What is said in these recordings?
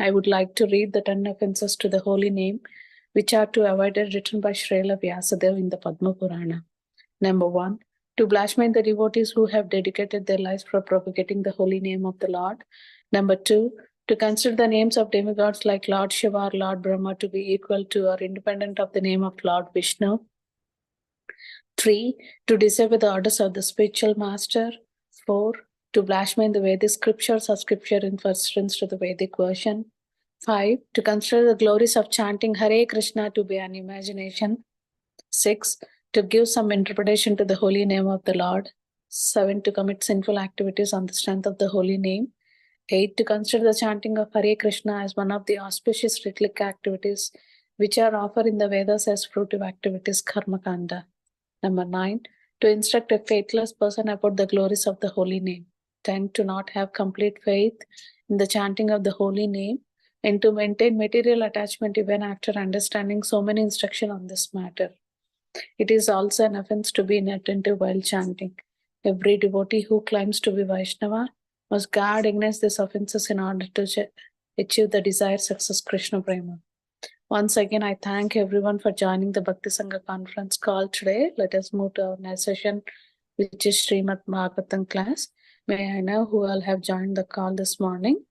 I would like to read the 10 offenses to the holy name, which are to avoid it, written by Srila Vyasadeva in the Padma Purana. Number 1. To blaspheme the devotees who have dedicated their lives for propagating the holy name of the Lord. Number 2. To consider the names of demigods like Lord Shiva or Lord Brahma to be equal to or independent of the name of Lord Vishnu. 3. To disobey the orders of the spiritual master. 4. To blaspheme the Vedic scriptures or scripture in reference to the Vedic version. 5. To consider the glories of chanting Hare Krishna to be an imagination. 6. To give some interpretation to the holy name of the Lord. 7. To commit sinful activities on the strength of the holy name. 8. To consider the chanting of Hare Krishna as one of the auspicious ritual activities which are offered in the Vedas as fruitive activities, Karma Kanda. Number 9. To instruct a faithless person about the glories of the holy name. 10. To not have complete faith in the chanting of the holy name and to maintain material attachment even after understanding so many instructions on this matter. It is also an offense to be inattentive while chanting. Every devotee who claims to be Vaishnava must guard against these offenses in order to achieve the desired success, Krishna Prema. Once again, I thank everyone for joining the Bhakti Sanga conference call today. Let us move to our next session, which is Srimad Bhagavatam class. May I know who all have joined the call this morning?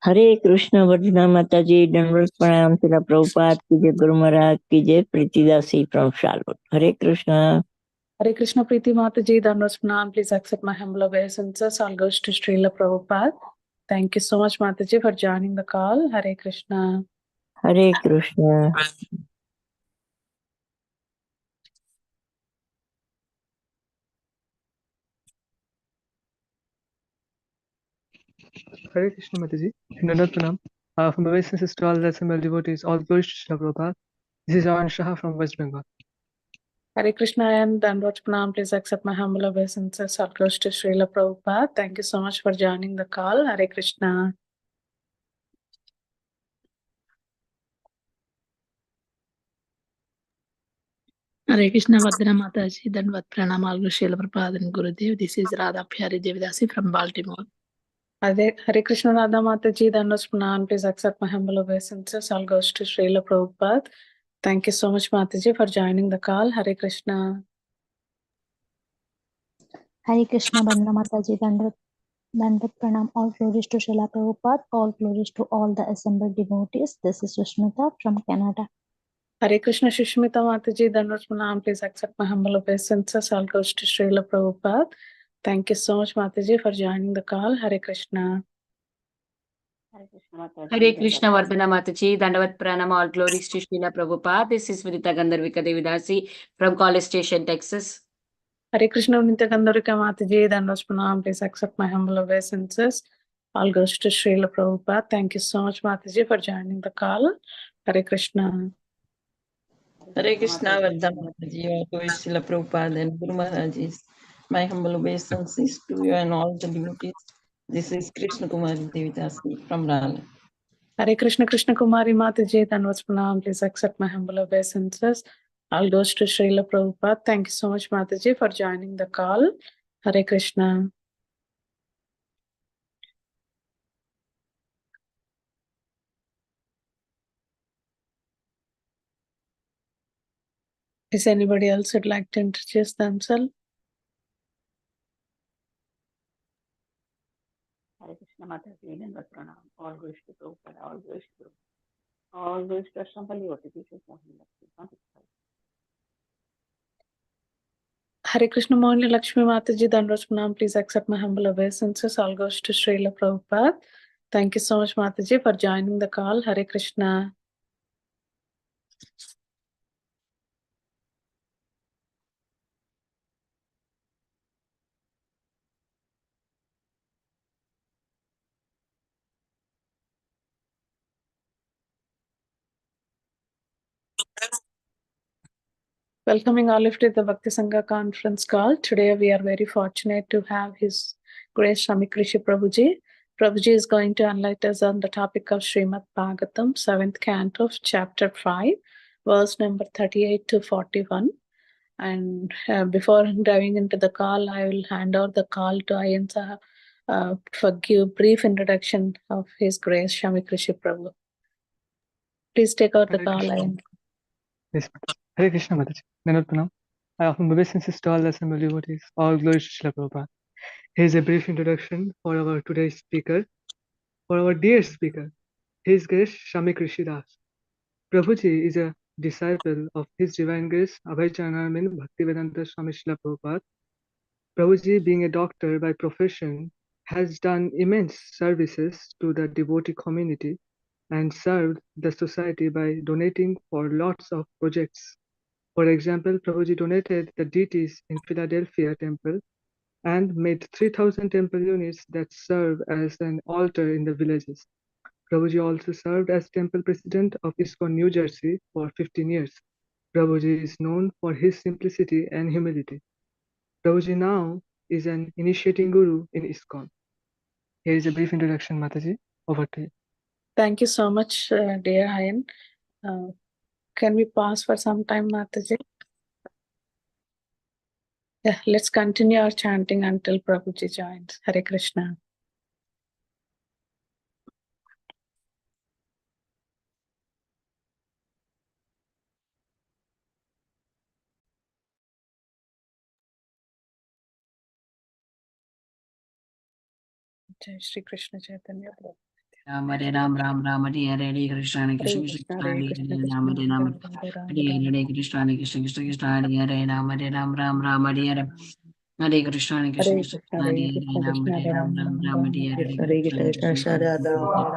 हरे कृष्ण वर्धना माता जी, दंडवत प्रणाम श्रील प्रभुपाद की जय, गुरु महाराज की जय, Preetidasi from Charlotte. Hare Krishna. Hare Krishna Preeti Mataji, Dhanwas Pranam. Please accept my humble obeisances. All goes to Srila Prabhupada. Thank you so much, Mataji, for joining the call. Hare Krishna. Hare Krishna. Hare Krishna Mataji, Dhanvat Pranam. From obeisances to all the assembled devotees, all glories to Srila Prabhupada. This is Avan Shah from West Bengal. Hare Krishna and Dhanvat Pranam. Please accept my humble obeisances. All goes to Srila Prabhupada. Thank you so much for joining the call. Hare Krishna. Hare Krishna Vardhana Mataji, Dhanvat Pranam, all Srila Prabhupada and Gurudev. This is Radha Pyari Devidasi from Baltimore. Hare Krishna Radha Mataji, Dhanvat Pranam. Please accept my humble obeisances. All goes to Srila Prabhupada. Thank you so much, Mataji, for joining the call. Hare Krishna. Hare Krishna Bandana Mataji, Dandavat Pranam, all glories to Srila Prabhupada, all glories to all the assembled devotees. This is Sushmita from Canada. Hare Krishna Shushmita Mataji, Dhanvat Pranam. Please accept my humble obeisances. All goes to Srila Prabhupada. Thank you so much, Mataji, for joining the call. Hare Krishna. Hare Krishna Vardhana Mataji, Dandavat Pranam, all glories to Srila Prabhupada. This is Vidita Gandharvika Devidasi from College Station, Texas. Hare Krishna Nitya Gandharvika Mataji, Dhanvat Pranam. Please accept my humble obeisances. All goes to Srila Prabhupada. Thank you so much, Mataji, for joining the call. Hare Krishna. Hare Krishna Vardhana Mataji, all glories to Srila Prabhupada and Guru Maharajis. My humble obeisances to you and all the devotees. This is Krishna Kumari Devidasi from Raleigh. Hare Krishna Krishna Kumari Mataji, Dhanvat Pranam. Please accept my humble obeisances. All goes to Srila Prabhupada. Thank you so much, Mataji, for joining the call. Hare Krishna. Is anybody else would like to introduce themselves? Hare Krishna Mataji, Dhanvat Pranam. All glories to Prabhupada, all glories to Prabhupada. All glories to Ashrama Devotee. This is Mohini Lakshmi. Hare Krishna Mohini Lakshmi Mataji, Dhanvat Pranam. Please accept my humble obeisances. All goes to Srila Prabhupada. Thank you so much, Mataji, for joining the call. Hare Krishna. Welcoming all of you to the Bhakti Sanga conference call. Today we are very fortunate to have His Grace Samik Rishi Prabhuji. Prabhuji is going to enlighten us on the topic of Srimad Bhagavatam, 7th canto of chapter 5, verse number 38 to 41. And before diving into the call, I will hand over the call to Ayan for give brief introduction of His Grace Samik Rishi Prabhu. Please take out the Hare call Krishna. line. Yes. Hare Krishna Mataji. Dandavat Pranam. I offer my obeisances to all the assembled devotees. All glories to Srila Prabhupada. Here's a brief introduction for our today's speaker, for our dear speaker, His Grace Samik Rishi Das. Prabuji is a disciple of His Divine Grace Abhay Bhaktivedanta Swami Srila Prabhupada. Prabuji, being a doctor by profession, has done immense services to the devotee community and served the society by donating for lots of projects. For example, Prabhuji donated the deities in Philadelphia temple and made 3,000 temple units that serve as an altar in the villages. Prabhuji also served as temple president of ISKCON New Jersey for 15 years. Prabhuji is known for his simplicity and humility. Prabhuji now is an initiating guru in ISKCON. Here is a brief introduction, Mataji. Over to you. Thank you so much, dear Hayan. Can we pause for some time, Mataji? Yeah, let's continue our chanting until Prabhuji joins. Hare Krishna. Jai Shri Krishna Chaitanya Prabhu. Hare Ram Ram Ram Hare Hare Krishna Krishna Krishna Hare Hare Ram Hare Ram Hare Hare Krishna Krishna Krishna Krishna Hare Hare Ram Hare Ram Ram Ram Hare Hare Hare Krishna Krishna Krishna Hare Hare Ram Hare Ram Ram Ram Hare Hare Hare Krishna Krishna Krishna Hare Hare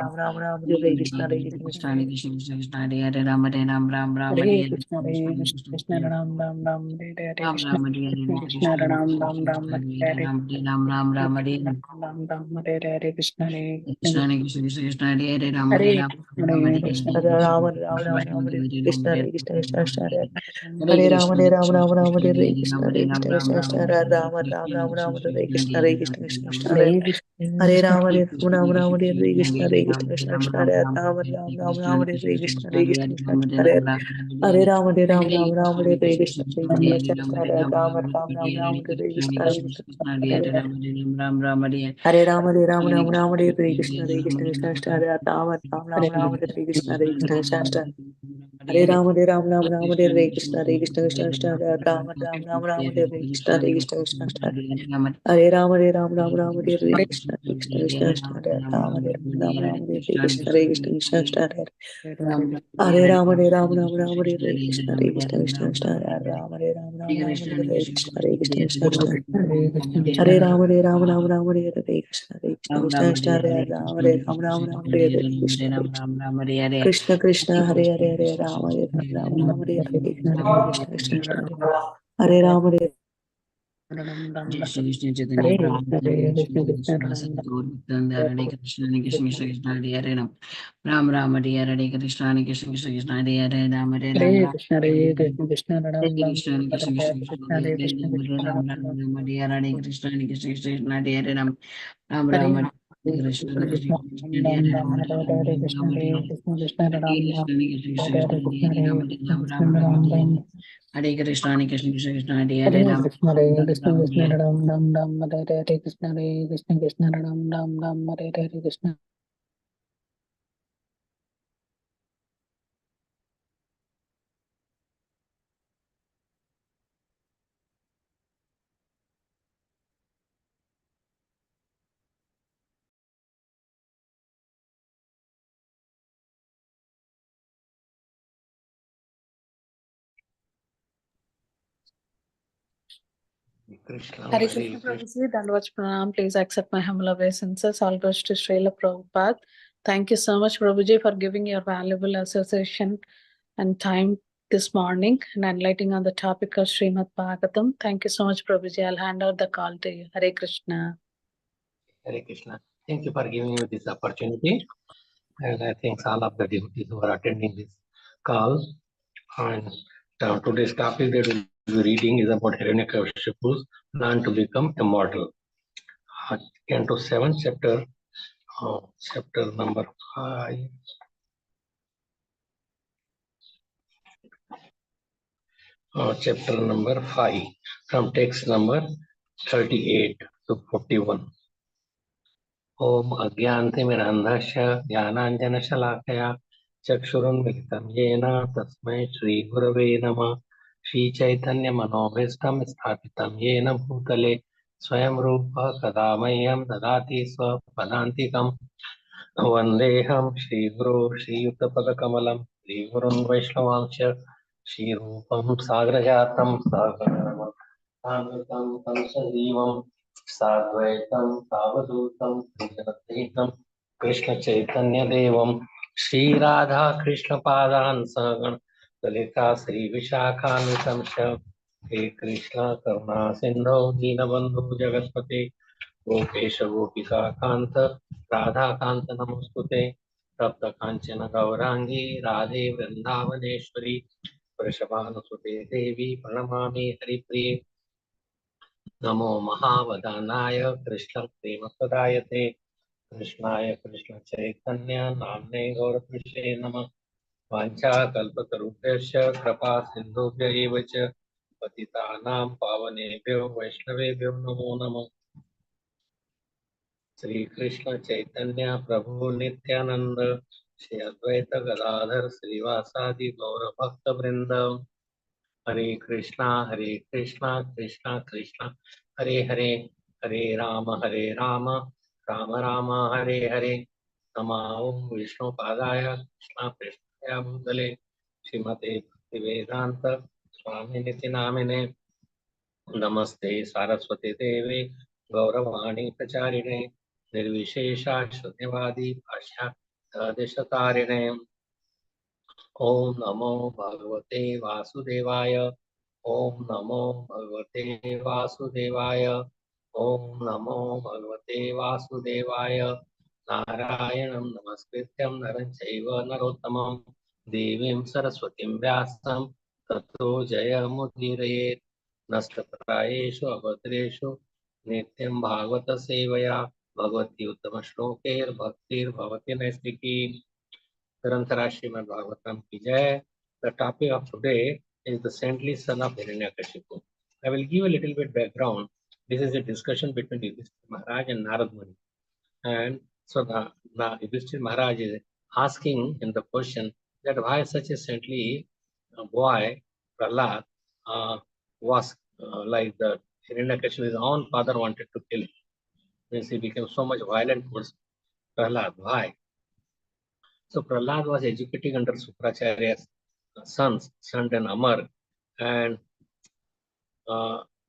Ram Ram Ram Hare Krishna Hare Krishna Krishna Krishna Krishna Hare Hare Ram Hare Ram Ram Ram Hare Hare Hare Krishna Krishna Ram Ram Ram Hare Hare Ram Krishna Ram Hare Hare Krishna Krishna Ram Krishna Ram Ram Krishna Hare Hare Hare Ram Hare Ram Ram Ram Hare Hare Ram Ram Hare Hare Krishna Hare Krishna Krishna Krishna Krishna Hare Hare Ram Hare Hare Ram Ram Hare Hare Krishna Hare Hare Krishna Ram Krishna Ram Ram Krishna Hare Hare Krishna Ram Hare Hare Krishna Krishna Hare Hare Hare Ram Krishna Hare Ram Krishna Ram Ram Krishna Hare Hare Krishna Ram Hare Hare Ram Krishna Ram Krishna Ram Krishna Hare Hare Hare Ram Ram Krishna Ram Ram Krishna Hare Krishna Krishna Hare Hare Ram Krishna Krishna Hare Krishna Ram Hare Hare Ram Hare Hare Krishna Ram Ram Krishna Hare Krishna Krishna Hare Hare Ram Krishna Krishna Ram Krishna Ram Hare Ram Ram Hare Ram Ram Krishna Ram Hare Krishna Krishna Krishna Hare Hare Krishna Ram Krishna Hare Hare Ram Ram Hare Hare Ram Hare Ram Hare Ram Ram Krishna Hare Krishna Krishna Krishna Hare Hare Krishna Ram Hare Hare Ram Ram Ram Ram Ram Ram Hare Hare Krishna Krishna Hare Krishna Krishna Krishna Hare Hare Ram Hare Ram Ram Hare Hare Ram Hare Ram Hare Ram Ram Krishna Hare Krishna Krishna Hare Hare Krishna Ram Krishna Hare Krishna Hare Ram Ram Ram Hare Krishna Hare Krishna Krishna Krishna Hare Ram Hare Ram Ram Ram Hare Krishna Hare Krishna Krishna Krishna Hare Ram Ram Ram Hare Krishna Hare Krishna Krishna Krishna Hare Ram Hare Ram Ram Ram Hare Krishna Hare Krishna Krishna Krishna Hare Ram Hare Ram Ram Hare Krishna Hare Krishna Krishna Krishna Hare Ram Hare Ram Ram Ram Hare Krishna Hare Krishna Krishna Krishna Hare Ram Hare Ram Ram Ram Hare Krishna Hare Krishna Krishna Krishna Hare Ram Hare Ram Ram Ram Hare Krishna Hare Krishna Ram Krishna Ram Krishna Hare Hare Hare Ram Krishna Hare Ram Krishna Ram Krishna Ram Hare Hare Ram Krishna Hare Hare Ram Ram Ram Hare Hare Krishna Krishna Hare Hare Krishna Hare Hare Krishna Ram Krishna Hare Hare Ram Ram Ram Hare Hare Krishna Ram Hare Hare Krishna Krishna Krishna Hare Hare Ram Hare Jai Shri Krishna Chaitanya Prabhu Nityananda Krishna Krishna Sri Gaur Bhaktan Hare Krishna Hare Krishna Krishna Krishna Hare Hare Ram Ram Ram Hare Hare Krishna Hare Krishna Krishna Krishna Hare Hare Ram Hare Ram Hare Ram Krishna Hare Krishna Krishna Hare Ram Ram Krishna Hare Krishna Hare Krishna Krishna Krishna Hare Hare Hare Krishna Ram Hare Krishna Ram Ram Ram Ram Ram Hare Hare Krishna Hare Krishna Krishna Krishna Hare Hare Ram Ram Hare Ram Hare Krishna Krishna Hare Krishna Krishna Ram Krishna Ram Hare Ram Hare Hare Ram Hare Ram Krishna Ram Hare Hare Krishna Krishna Hare Ram Ram Krishna Krishna Hare Krishna Krishna Hare Ram Hare Hare Krishna Ram Krishna Ram Ram Ram Hare Ram Hare Krishna Krishna Krishna Krishna Hare Hare Hare Ram Krishna Hare Ram Krishna Ram Krishna Hare Ram Ram Ram Hare Hare Krishna Hare Krishna Krishna Ram Ram Ram Hare Hare Krishna Hare Krishna Prabhuji, Dandavats Pranam. Please accept my humble obeisances. All goes to Srila Prabhupada. Thank you so much, Prabhuji, for giving your valuable association and time this morning and enlightening on the topic of Srimad Bhagavatam. Thank you so much, Prabhuji. I'll hand out the call to you. Hare Krishna. Hare Krishna. Thank you for giving me this opportunity. And I thank all of the devotees who are attending this call. And today's topic that we'll be reading is about Hiranyakashipu's plan to become immortal. Canto 7, chapter number 5. Chapter number 5, from text number 38 to 41. ॐ अज्ञानतिमिरन्धस्य ज्ञानाञ्जनशलाकया चक्षुरुन्मिलितं येन तस्मै श्रीगुरवे नमः। श्रीचैतन्यमनोभीष्टं स्थापितं येन भूतले स्वयं रूपः कदा मह्यं ददाति स्वपदान्तिकम्। वन्देऽहं श्रीगुरो श्रीयुतपदकमलं श्रीगुरुन् वैष्णवांश्च श्रीरूपं साग्रजातं साग्रजातं तं सजीवं साद्वैतं सावधूतं श्रीजगद्दैवं कृष्णचैतन्यदेवं श्रीराधा कृष्णपादान् सहगण ललिता श्रीविशाखान्वितंश्च हे कृष्ण करुणा सिन्धो दीनबन्धु जगत्पते गोपेश गोपिका कांत राधा कांत नमोस्तुते तप्त कांचन गौरांगी राधे वृंदावनेश्वरी वृषभानुसुते देवी प्रणमामि हरिप्रिये नमो महावदानाय कृष्ण प्रेम प्रदायते कृष्णाय कृष्ण चैतन्य नाम्ने गौरकृष्णे नमः वाञ्छाकल्पतरुभ्यश्च कृपा सिन्धुभ्य एव च पतितानां पावनेभ्यो वैष्णवेभ्यो नमो नमः। श्री कृष्ण चैतन्य प्रभु नित्यानंद श्री अद्वैत गदाधर श्रीवासादि गौर भक्त वृंद हरे कृष्णा कृष्णा कृष्णा हरे हरे हरे राम राम राम हरे हरे नमः ओं विष्णु पादाय कृष्णा प्रेष्ठाय भूतले श्रीमते भक्ति वेदांत स्वामी निति नामिने नमस्ते सारस्वती देवे गौरवाणी प्रचारिणे निर्विशेषा शून्यवादी भाष्यादिशतारिणे ओम नमो भगवते वासुदेवाय ओम नमो भगवते वासुदेवाय ओम नमो भगवते वासुदेवाय नारायणं नमस्कृत्यं नरं चैव नरोत्तमं देवीं सरस्वतीं व्यासं ततो जयमुदीरयेत् नष्टप्रायेषु अभद्रेषु नित्यं भागवत सेवया भगवती उत्तम श्लोकैर्भक्तिर्भवति नैष्टिकी निरंतरा श्रीमद् भागवतम की जय. The topic of today is the saintly son of Hiranyakashipu. I will give a little bit background. This is a discussion between Yudhishthira Maharaj and Narad Muni. And so the Yudhishthira Maharaj is asking in the question that why such a saintly boy, Prahlad, was like the Hiranyakashipu, his own father wanted to kill him. Means he became so much violent towards Prahlad. Why? So Prahlad was educating under Sukracharya's sons, Sant and Amar, and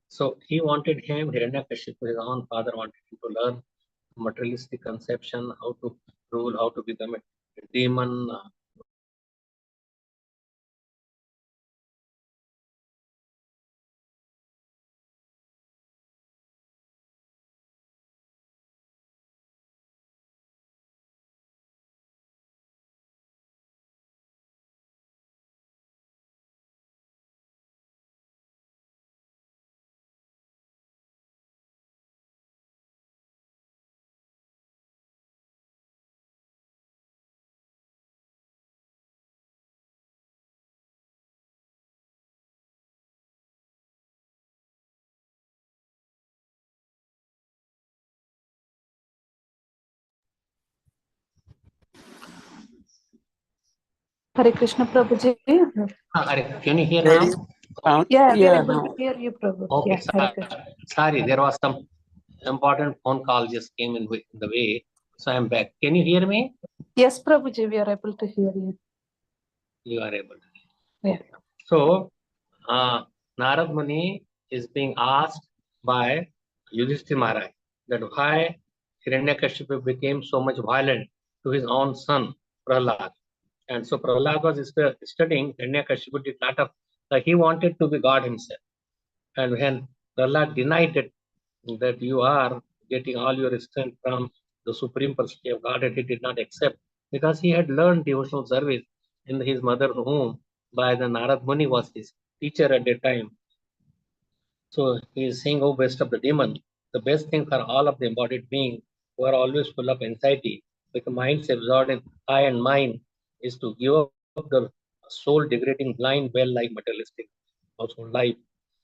so he wanted him, Hiranyakashipu, his own father wanted him to learn materialistic conception, how to rule, how to become a demon. Hare Krishna Prabhuji. Can you hear Very now? Yeah, we are yeah, able now. to hear you, Prabhu. Okay, Yeah, Hare Krishna. sorry, there was some important phone call just came in the way, so I'm back. Can you hear me? Yes, Prabhuji, we are able to hear you. You are able to. Yeah. So, Narad Muni is being asked by Yudhishthira Maharaj that why Hiranyakashipu became so much violent to his own son Prahlad. And so Prahlad was studying Hiranyakashipu did not have, he wanted to be God himself. And when Prahlad denied that you are getting all your strength from the supreme personality of God, and he did not accept because he had learned devotional service in his mother's womb by the Narad Muni was his teacher at that time. So he is saying, oh, best of the demon, the best thing for all of the embodied beings who are always full of anxiety, with minds absorbed in I and mine, is to give up the soul degrading blind well like materialistic household life.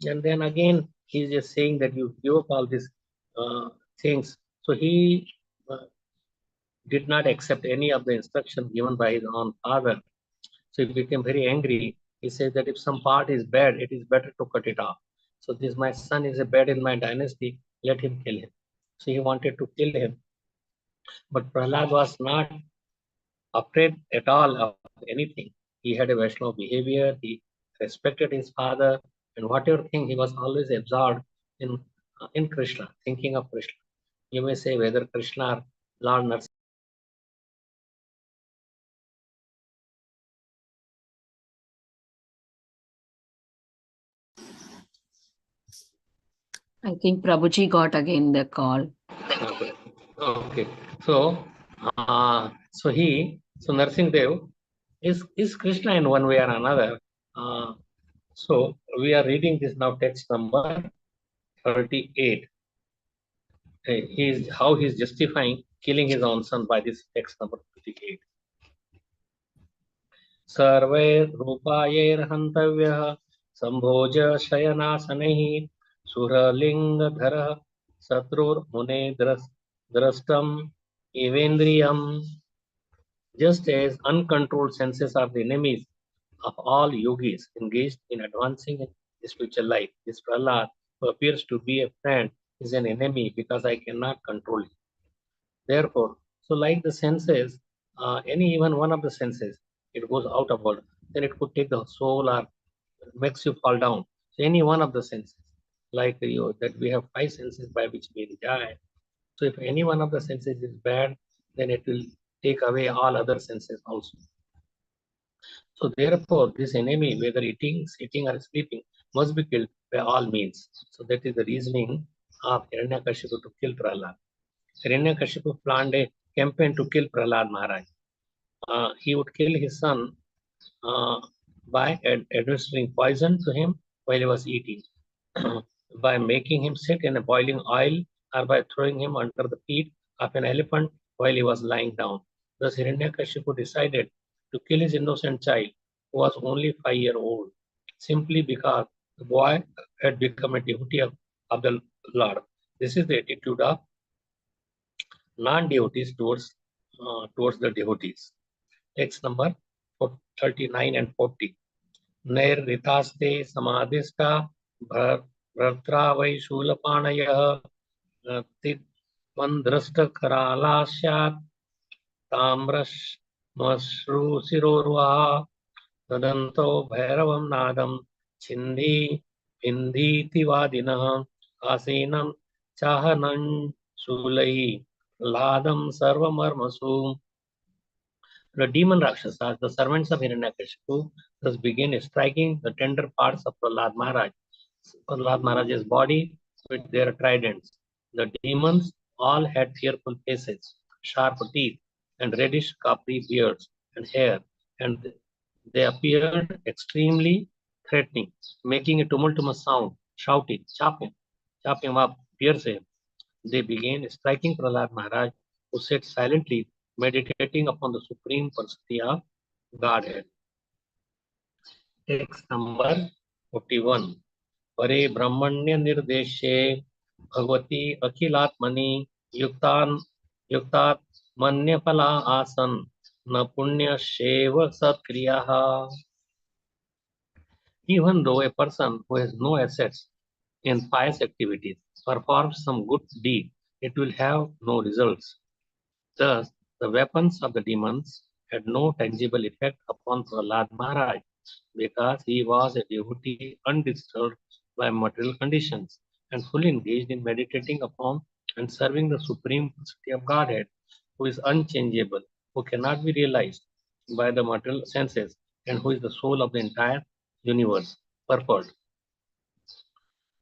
And then again, he's just saying that you give up all these things. So he did not accept any of the instruction given by his own father. So he became very angry. He said that if some part is bad, it is better to cut it off. So this my son is a bad in my dynasty, let him kill him. So he wanted to kill him. But Prahlad was not afraid at all of anything. He had a Vaishnava behavior, he respected his father, and whatever thing he was always absorbed in Krishna, thinking of Krishna. You may say whether Krishna or Lord Narasimha. I think Prabuji got again the call. Okay. So Narsingh Dev is Krishna in one way or another. So we are reading this now, text number 38. How he is justifying killing his own son by this text number 38. सर्वैर्रूपायैर्हन्तव्यः सम्भोज शयनासनैः सुरलिङ्गधरः शत्रुर्मुने द्रष्टम् एवेन्द्रियम्. Just as uncontrolled senses are the enemies of all yogis engaged in advancing in spiritual life, this Prahlad, who appears to be a friend, is an enemy because I cannot control him. Therefore, so like the senses, any even one of the senses, it goes out of order, then it could take the soul or makes you fall down. So any one of the senses, like that we have 5 senses by which we enjoy. So if any one of the senses is bad, then it will take away all other senses also. So therefore, this enemy, whether eating, sitting, or sleeping, must be killed by all means. So that is the reasoning of Hiranyakashipu to kill Prahlad. Hiranyakashipu planned a campaign to kill Prahlad Maharaj. He would kill his son by administering poison to him while he was eating, by making him sit in a boiling oil, or by throwing him under the feet of an elephant while he was lying down. Thus Hiranyakashipu decided to kill his innocent child, who was only 5 years old, simply because the boy had become a devotee of the Lord. This is the attitude of non-devotees towards the devotees. Text number 39 and 40. नैर्ऋतास्ते समाधिष्ठा भर्त्रा why शूलपाणयः तिग्मन्द्रष्टकरालास्यात् ताम्रश्मश्रुशिरोर्वाः तदन्तो भैरवं नादं Chhindi भिन्धीति वादिनः आसीनं चाहनं शूलैः लादं सर्वमर्मसु. The demon Rakshasas, the servants of Hiranyakashipu, thus began striking the tender parts of Prahlad Maharaj's body with their tridents. The demons all had fearful faces, sharp teeth, and reddish coppery beards and hair, and they appeared extremely threatening, making a tumultuous sound, shouting, chop him up, pierce him. They began striking Prahlad Maharaj, who sat silently meditating upon the Supreme Personality of Godhead. Text number 41. Pare Brahmanya Nirdeshe Bhagavati Akhilatmani Yuktat Manya Pala Asan Na Punya Sheva Satkriyaha. Even though a person who has no assets in pious activities performs some good deed, it will have no results. Thus, the weapons of the demons had no tangible effect upon Prahlad Maharaj because he was a devotee undisturbed by material conditions and fully engaged in meditating upon and serving the Supreme Personality of Godhead, who is unchangeable, who cannot be realized by the material senses, and who is the soul of the entire universe. Purport.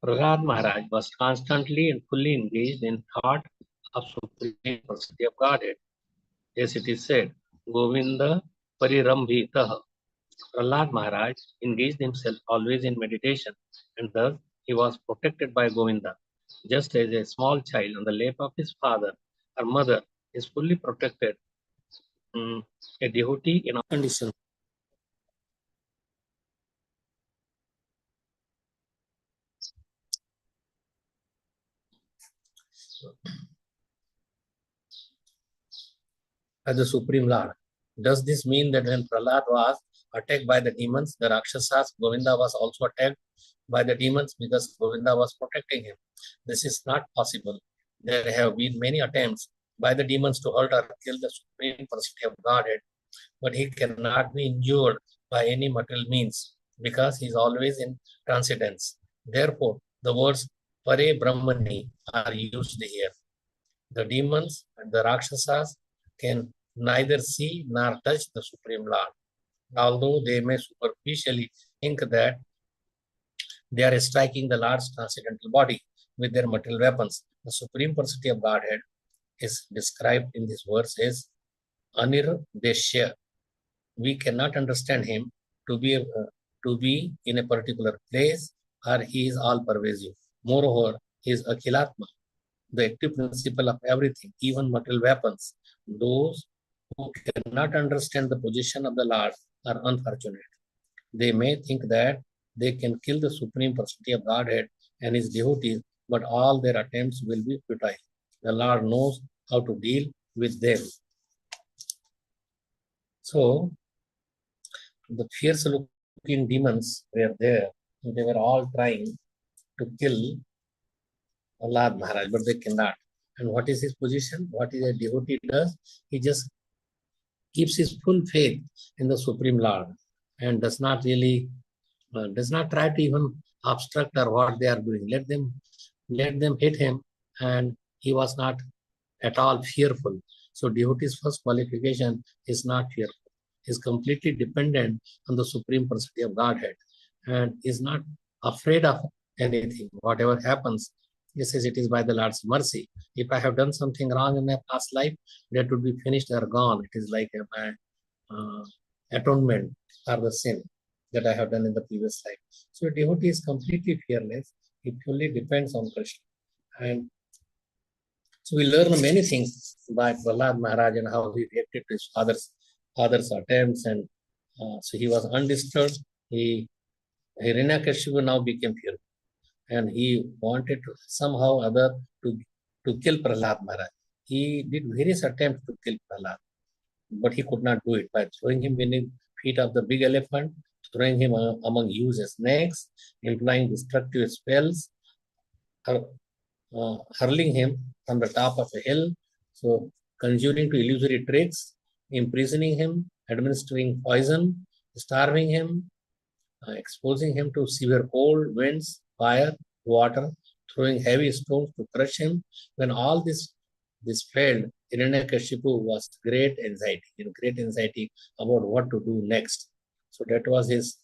Prahlad Maharaj was constantly and fully engaged in thought of Supreme Personality of Godhead. Yes, it is said, Govinda Parirambhitah. Prahlad Maharaj engaged himself always in meditation, and thus he was protected by Govinda, just as a small child on the lap of his father or mother is fully protected. A devotee in all conditions. as the Supreme Lord. Does this mean that when Prahlad was attacked by the demons, the Rakshasas, Govinda was also attacked by the demons because Govinda was protecting him? This is not possible. There have been many attempts by the demons to hurt or kill the Supreme Personality of Godhead, but he cannot be injured by any material means because he is always in transcendence. Therefore, the words Pare Brahmani are used here. The demons and the Rakshasas can neither see nor touch the Supreme Lord, although they may superficially think that they are striking the Lord's transcendental body with their material weapons. The Supreme Personality of Godhead is described in this verse as Anirdeshya. We cannot understand him to be in a particular place, or he is all pervasive. Moreover, he is Akhilatma, the active principle of everything, even material weapons. Those who cannot understand the position of the Lord are unfortunate. They may think that they can kill the Supreme Personality of Godhead and his devotees, but all their attempts will be futile. The Lord knows how to deal with them. So, the fierce-looking demons were there, and they were all trying to kill Prahlad Maharaj, but they cannot. And what is his position? What is a devotee does? He just keeps his full faith in the Supreme Lord and does not really, does not try to even obstruct or what they are doing. Let them hit him, and he was not at all fearful. So devotee's first qualification is not fearful. He is completely dependent on the Supreme Personality of Godhead and is not afraid of anything. Whatever happens, he says it is by the Lord's mercy. If I have done something wrong in my past life, that would be finished or gone. It is like my atonement for the sin that I have done in the previous life. So a devotee is completely fearless. He fully depends on Krishna. And so we learn many things by Prahlad Maharaj and how he reacted to his father's attempts, and so he was undisturbed. Hiranyakashipu now became fearful, and he wanted to somehow or other to kill Prahlad Maharaj. He did various attempts to kill Prahlad, but he could not do it by throwing him beneath the feet of the big elephant, throwing him among huge snakes, employing destructive spells, hurling him from the top of a hill, so conjuring to illusory tricks, imprisoning him, administering poison, starving him, exposing him to severe cold, winds, fire, water, throwing heavy stones to crush him. When all this failed, Hiranyakashipu was in great anxiety about what to do next. So that was his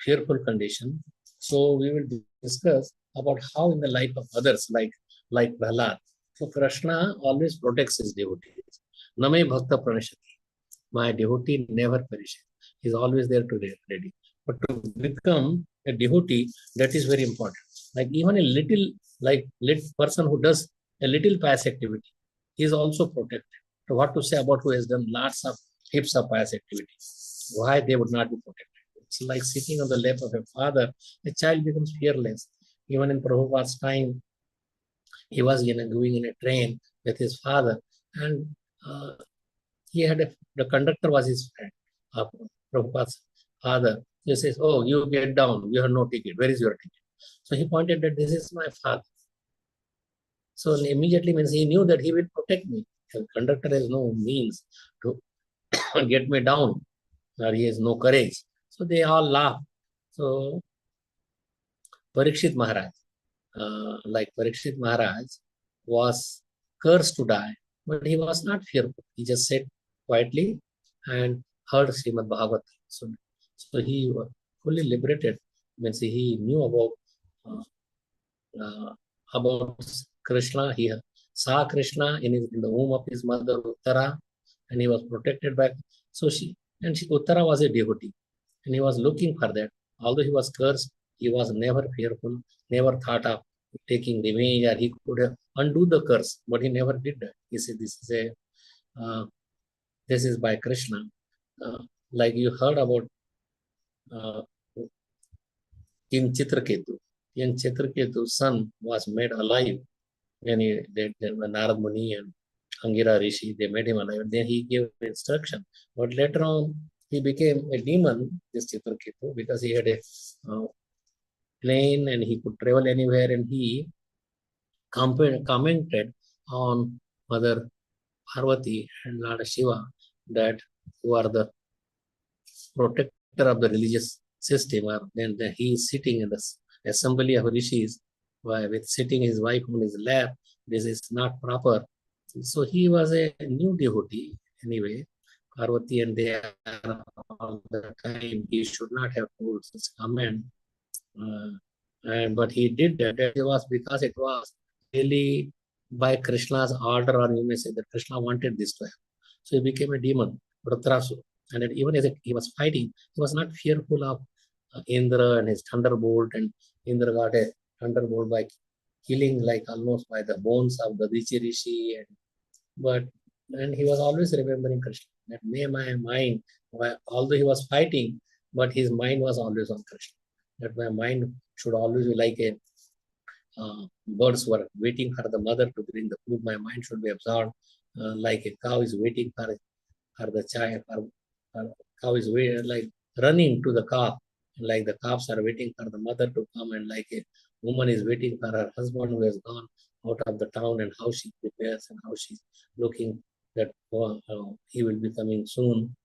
fearful condition. So we will discuss about how in the life of others, like Prahlad. So Krishna always protects his devotees. Name bhakta pranashati. My devotee never perishes. He is always there to ready. But to become a devotee, that is very important. Like even a little person who does a little pious activity, he is also protected. So what to say about who has done lots of heaps of pious activity? Why they would not be protected? It's like sitting on the lap of a father. A child becomes fearless. Even in Prabhupada's time, he was going in a train with his father, and he had the conductor was his friend, Prabhupada's father. He says, "Oh, you get down. You have no ticket. Where is your ticket?" So he pointed that this is my father. So immediately means he knew that he will protect me. The conductor has no means to get me down, or he has no courage. So they all laugh. So Parikshit Maharaj, Parikshit Maharaj was cursed to die, but he was not fearful. He just sat quietly and heard Srimad Bhagavatam. So he was fully liberated. Means he knew about Krishna. He saw Krishna in the womb of his mother Uttara, and he was protected by. Uttara was a devotee, and he was looking for that. Although he was cursed, he was never fearful, never thought of taking revenge, or he could have undo the curse, but he never did that. He said, this is by Krishna. Like you heard about King Chitraketu. King Chitraketu's son was made alive when Narad Muni and Angira Rishi, they made him alive. And then he gave instruction. But later on, he became a demon, this Chitraketu, because he had a plane and he could travel anywhere, and he commented on Mother Parvati and Lord Shiva that who are the protector of the religious system, or then he is sitting in the assembly of rishis with sitting his wife on his lap. This is not proper. So he was a new devotee anyway. Parvati and they are all the time. He should not have told such comment. But he did that. It was because it was really by Krishna's order, or you may say that Krishna wanted this to happen. So he became a demon, Vratrasu. And even as he was fighting, he was not fearful of Indra and his thunderbolt. And Indra got a thunderbolt by killing like almost by the bones of the Rishi. And he was always remembering Krishna. That may my mind, although he was fighting, but his mind was always on Krishna. That my mind should always be like a birds were waiting for the mother to bring the food. My mind should be absorbed like a cow is waiting for the child. Cow is like running to the calf, like the calves are waiting for the mother to come, and like a woman is waiting for her husband who has gone out of the town, and how she prepares and how she's looking that he will be coming soon.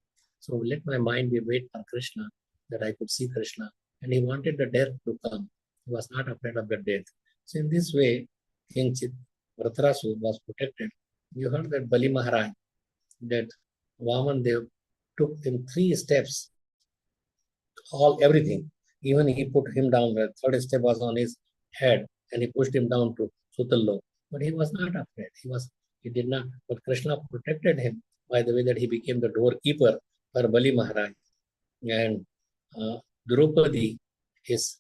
So let my mind be wait for Krishna, that I could see Krishna. And he wanted the death to come. He was not afraid of the death. So in this way, King Vratrasu was protected. You heard that Bali Maharaj, that Vaman Dev took him 3 steps, everything. Even he put him down. The 3rd step was on his head, and he pushed him down to Sutallo. But he was not afraid. He did not. But Krishna protected him by the way that he became the doorkeeper for Bali Maharaj. And Draupadi is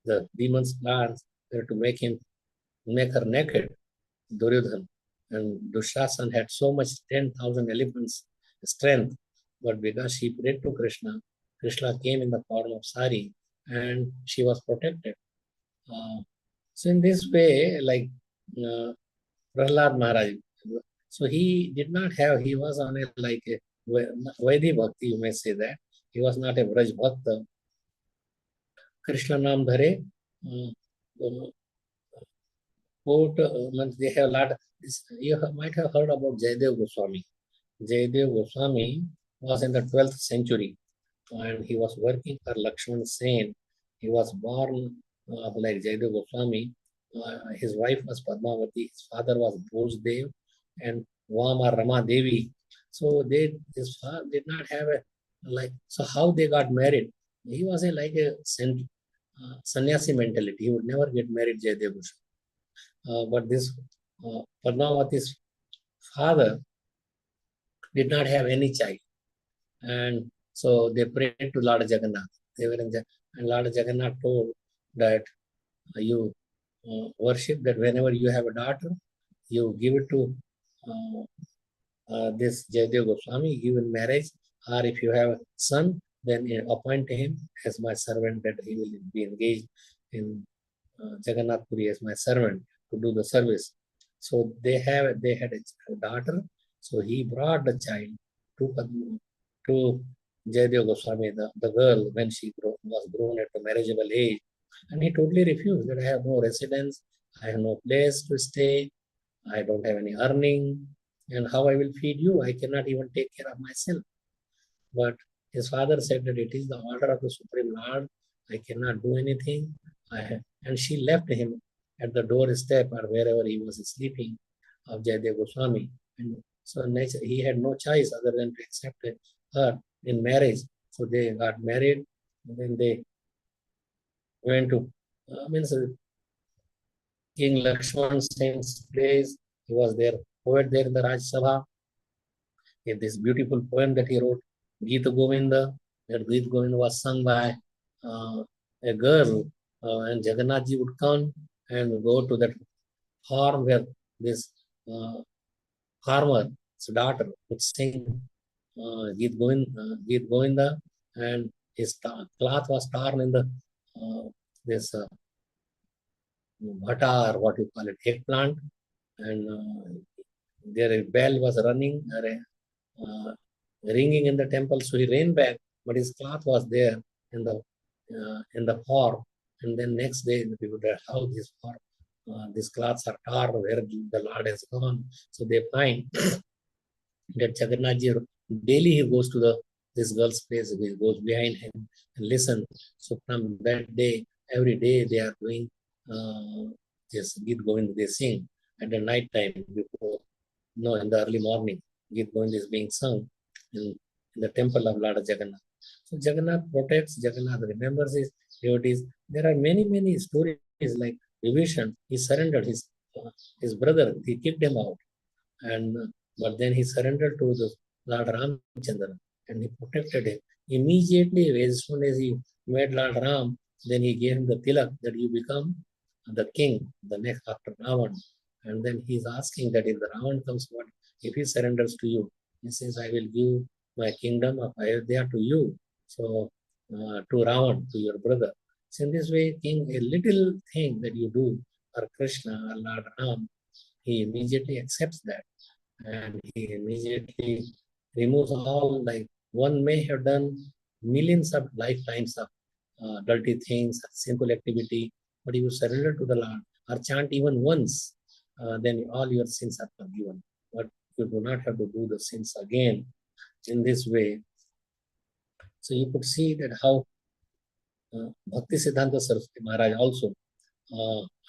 the demon's plans were to make her naked, Duryodhan. And Dushasan had so much 10,000 elephants strength, but because she prayed to Krishna, Krishna came in the form of sari, and she was protected. So in this way, like Prahlad Maharaj, so he did not have, he was on a like a Vaidhi Bhakti, you may say that. He was not a Vraj Bhakta. Krishna Nam Dhare, they have a lot. You might have heard about Jayadev Goswami. Jayadev Goswami was in the 12th century, and he was working for Lakshman Sen. He was born like Jayadev Goswami. His wife was Padmavati. His father was Bhojdev and Vama Rama Devi. So his father did not have so how they got married? He was like a sannyasi mentality. He would never get married, Jayadev Goswami. But this Padmavati's father did not have any child. And so they prayed to Lord Jagannath. And Lord Jagannath told that you worship that whenever you have a daughter, you give it to this Jayadev Goswami, give in marriage, or if you have a son, then appoint him as my servant, that he will be engaged in Jagannath Puri as my servant to do the service. So they had a daughter. So he brought the child to Jayadev Goswami, the girl, when she was grown at a marriageable age. And he totally refused that I have no residence, I have no place to stay, I don't have any earning, and how I will feed you? I cannot even take care of myself. But his father said that it is the order of the Supreme Lord, I cannot do anything. And she left him at the doorstep or wherever he was sleeping of Jayadev Goswami. And so he had no choice other than to accept her in marriage. So they got married, and then they went to King Lakshman Sen's place. He was there, poet there in the Raj Sabha. He had this beautiful poem that he wrote, Gita Govinda. That Gita Govinda was sung by a girl, and Jagannath ji would come and go to that farm where this farmer's daughter would sing Gita Govinda, and his cloth was torn in the this bhata, or what you call it, eggplant, and There a bell was ringing in the temple, so he ran back, but his cloth was there in the farm. And then next day, the people said, how these cloths are torn, where the Lord has gone. So they find that Jagannath ji, daily he goes to this girl's place, he goes behind him and listen. So from that day, every day they are doing this Gita Govinda, they sing at the night time before, no, in the early morning. Gita Govinda is being sung in the temple of Lord Jagannath. So Jagannath protects, Jagannath remembers his devotees. There are many, many stories like Vibhishan. He surrendered his brother, he kicked him out. But then he surrendered to the Lord Ramchandra and he protected him. Immediately, as soon as he met Lord Ram, then he gave him the tilak that you become the king, the next after Ravan. And then he's asking that if the Ravan comes, what if he surrenders to you? He says, I will give my kingdom of Ayodhya to you. So to Ravan, to your brother. So in this way, king, a little thing that you do for Krishna or Lord Ram, he immediately accepts that. And he immediately removes all, like one may have done millions of lifetimes of dirty things, sinful activity, but if you surrender to the Lord or chant even once, then all your sins are forgiven. But you do not have to do the sins again in this way. So you could see that how Bhakti Siddhanta Saraswati Maharaj also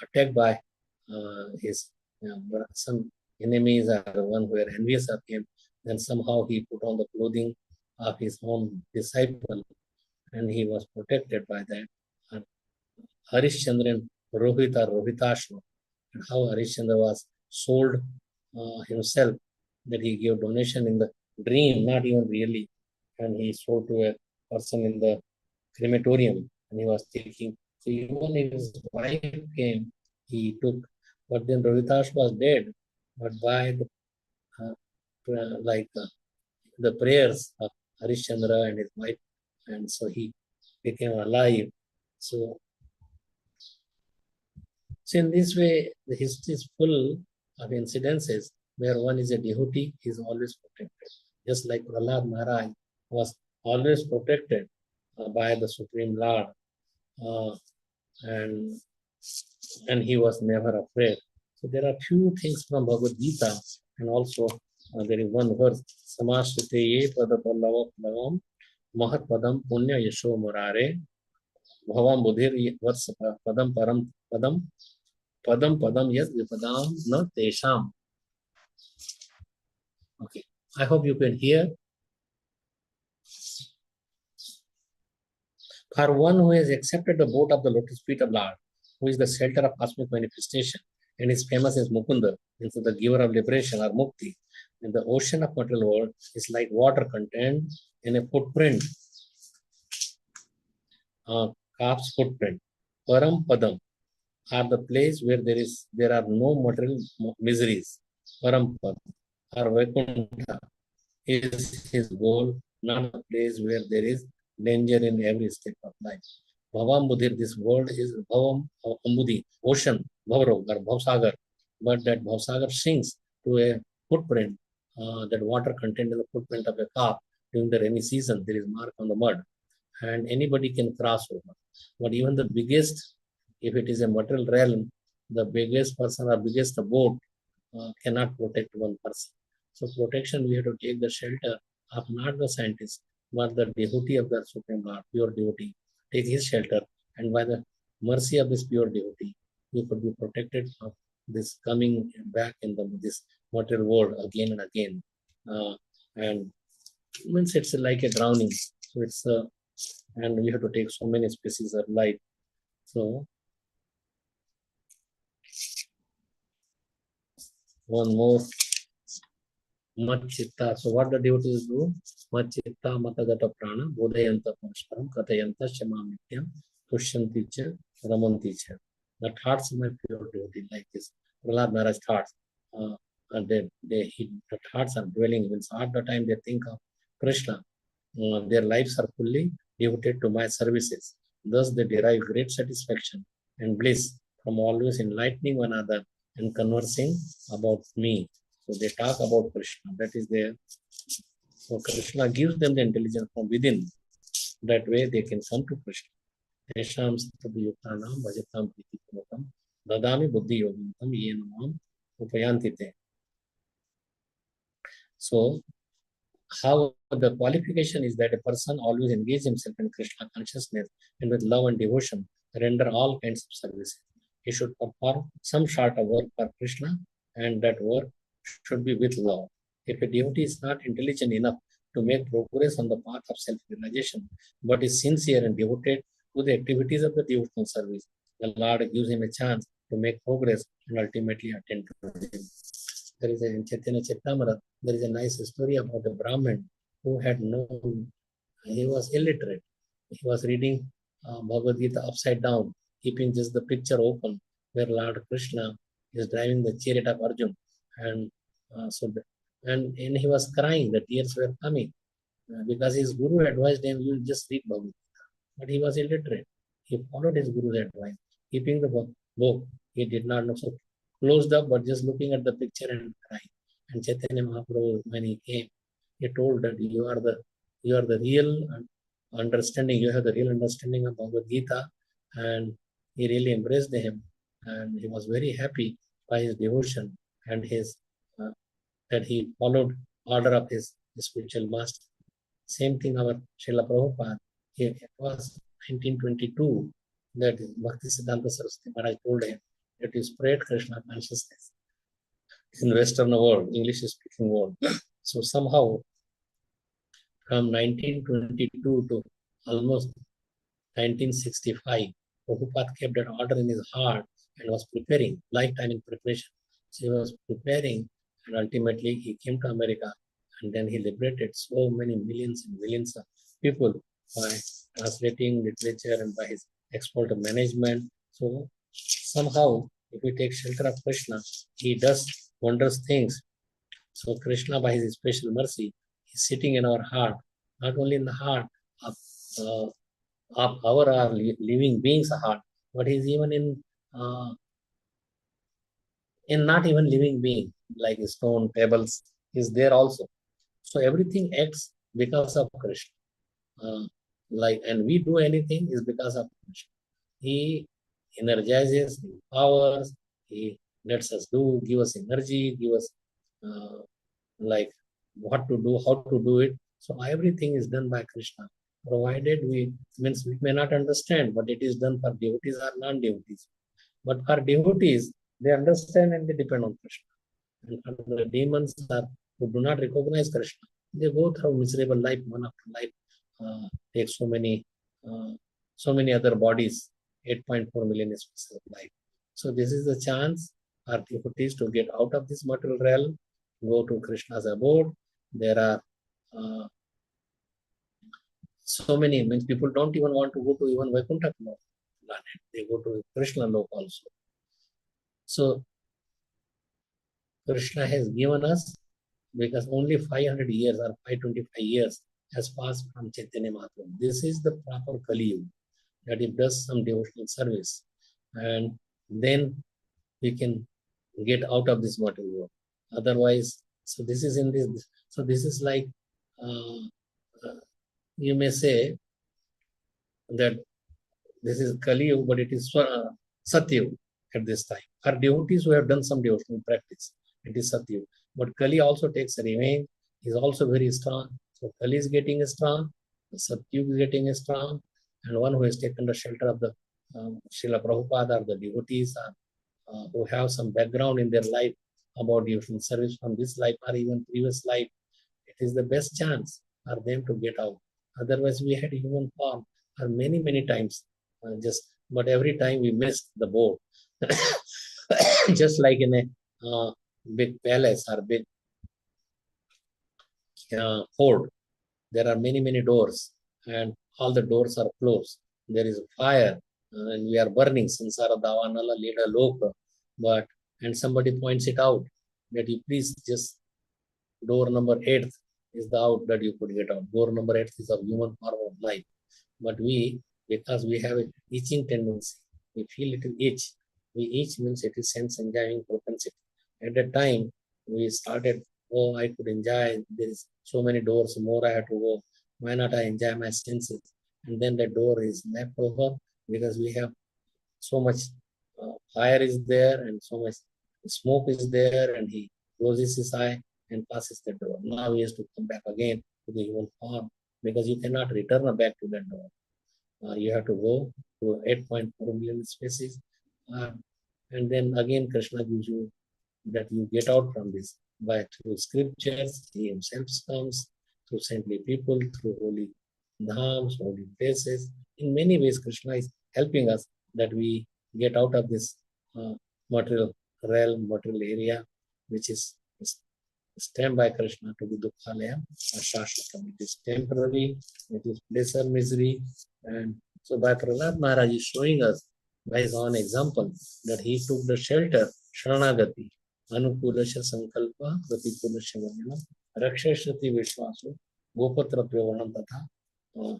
attacked by his some enemies or one who were envious of him. Then somehow he put on the clothing of his own disciple and he was protected by that. And Harishchandran Rohita Rohitashva, and how Harishchandra was sold himself, that he gave donation in the dream, not even really. And he sold to a person in the crematorium and he was taking. So even if his wife came, he took. But then Rohitash was dead. But by the prayers of Harishchandra and his wife, and so he became alive. So in this way, the history is full of incidences where one is a devotee, he is always protected. Just like Prahlad Maharaj was always protected by the Supreme Lord, and he was never afraid. So there are few things from Bhagavad Gita, and also there is one verse, Samashrite Padapallava Mahat Padam Punya Yasho Murare Bhavam Budhir Vats Padam Param Padam Yad Vipadam Na Tesham. Okay, I hope you can hear. For one who has accepted the boat of the lotus feet of Lord, who is the shelter of cosmic manifestation, and is famous as Mukunda, and so the giver of liberation or Mukti, and the ocean of material world is like water contained in a footprint, calf's footprint. Param Padam are the place where there are no material miseries. Param Padam or Vaikuntha is his goal, not a place where there is danger in every step of life. Bhavam Budhir, this world is Bhavam Ambudhi, ocean, Bhavarog or Bhavsagar, but that Bhavsagar sinks to a footprint, that water contained in the footprint of a calf. During the rainy season, there is mark on the mud, and anybody can cross over. But even the biggest, if it is a material realm, the biggest person or biggest boat cannot protect one person. So protection, we have to take the shelter of not the scientist, but the devotee of the Supreme Lord, pure devotee. Take his shelter, and by the mercy of this pure devotee, you could be protected from this coming back in this material world again and again. And means it's like a drowning. So it's and we have to take so many species of life. So one more. Machitta. So what the devotees do? Machitta matagata prana bodhayanta parasparam katayanta shamamityam tushyanti cha ramanti cha. The thoughts of my pure devotee like this. Prahlad Maharaj thoughts. The thoughts are dwelling. Means all the time they think of Krishna. Their lives are fully devoted to my services. Thus they derive great satisfaction and bliss from always enlightening one another and conversing about me. So they talk about Krishna. That is there. So Krishna gives them the intelligence from within. That way they can come to Krishna. Tesham sattva-yuktanam bhajatam priti-purvakam dadami buddhi-yogintam yena mam upayantite. So how the qualification is that a person always engage himself in Krishna consciousness and with love and devotion render all kinds of services. He should perform some sort of work for Krishna, and that work should be with love. If a devotee is not intelligent enough to make progress on the path of self-realization, but is sincere and devoted to the activities of the devotional service, the Lord gives him a chance to make progress and ultimately attain to him. There is in Chaitanya Charitamrita, there is a nice story about a Brahmin who had known, he was illiterate. He was reading Bhagavad Gita upside down, keeping just the picture open, where Lord Krishna is driving the chariot of Arjuna. And and he was crying, the tears were coming, because his guru advised him, you just read Bhagavad Gita. But he was illiterate. He followed his guru's advice, keeping the book. He did not know, so closed up, but just looking at the picture and crying. And Chaitanya Mahaprabhu, when he came, he told that you are the real understanding, you have the real understanding of Bhagavad Gita, and he really embraced him, and he was very happy by his devotion and his that he followed order of his spiritual master. Same thing our Srila Prabhupada, it was 1922 that Bhakti Siddhanta Saraswati Maharaj told him that you spread Krishna consciousness in Western world, English speaking world. So somehow from 1922 to almost 1965, Prabhupada kept that order in his heart and was preparing, lifetime in preparation. So he was preparing, and ultimately he came to America, and then he liberated so many millions and millions of people by translating literature and by his expert management. So somehow, if we take shelter of Krishna, he does wondrous things. So Krishna, by his special mercy, is sitting in our heart, not only in the heart of our living beings' heart, but he's even in not even living being, like stone, pebbles, is there also. So everything acts because of Krishna. And we do anything is because of Krishna. He energizes, he empowers, he lets us do, give us energy, give us like what to do, how to do it. So everything is done by Krishna, provided we may not understand, but it is done for devotees or non-devotees. But for devotees, they understand and they depend on Krishna. And for the demons who do not recognize Krishna, they go through miserable life, one after life, take so many other bodies, 8.4 million species of life. So this is the chance for devotees to get out of this material realm, go to Krishna's abode. There are so many, means people don't even want to go to even Vaikuntha planet. They go to Krishna Lok also. So Krishna has given us, because only 500 years or 525 years has passed from Chaitanya Mahaprabhu. This is the proper Kali Yuga, that it does some devotional service, and then we can get out of this material world. Otherwise, so this is in this. So this is like you may say that this is Kali Yuga, but it is Satya Yuga at this time. For devotees who have done some devotional practice, it is Satya Yuga. But Kali also takes revenge, is also very strong. So Kali is getting strong, Satya Yuga is getting strong, and one who has taken the shelter of the Srila Prabhupada or the devotees who have some background in their life about devotional service from this life or even previous life, it is the best chance for them to get out. Otherwise, we had human form for many, many times, but every time we missed the boat. Just like in a big palace or big fort, there are many, many doors, and all the doors are closed. There is fire, and we are burning. Sansara Davanala Leda Loka. And somebody points it out that you please just door number 8 is the out that you could get out. Door number 8 is of human form of life. But we, because we have an itching tendency, we feel it will itch. We itch means it is sense enjoying propensity. At that time, we started, oh, I could enjoy, there is so many doors more I have to go. Why not I enjoy my senses? And then the door is left over because we have so much fire is there and so much smoke is there, and he closes his eye and passes the door. Now he has to come back again to the human form because you cannot return back to that door. You have to go to 8.4 million species, and then again Krishna gives you that you get out from this by through scriptures. He himself comes through saintly people, through holy dhams, holy places. In many ways, Krishna is helping us that we get out of this material realm, material area, which is stemmed by Krishna to be Dukkhalaya or Shashvatam. It is temporary, it is pleasure, misery. And so by Prahlad Maharaj is showing us by his own example that he took the shelter, Sharanagati, Anukulasya Sankalpa, Gatipulasya Varnam, Rakshashati Vishwasu, Gopatra Pravanam Tatha.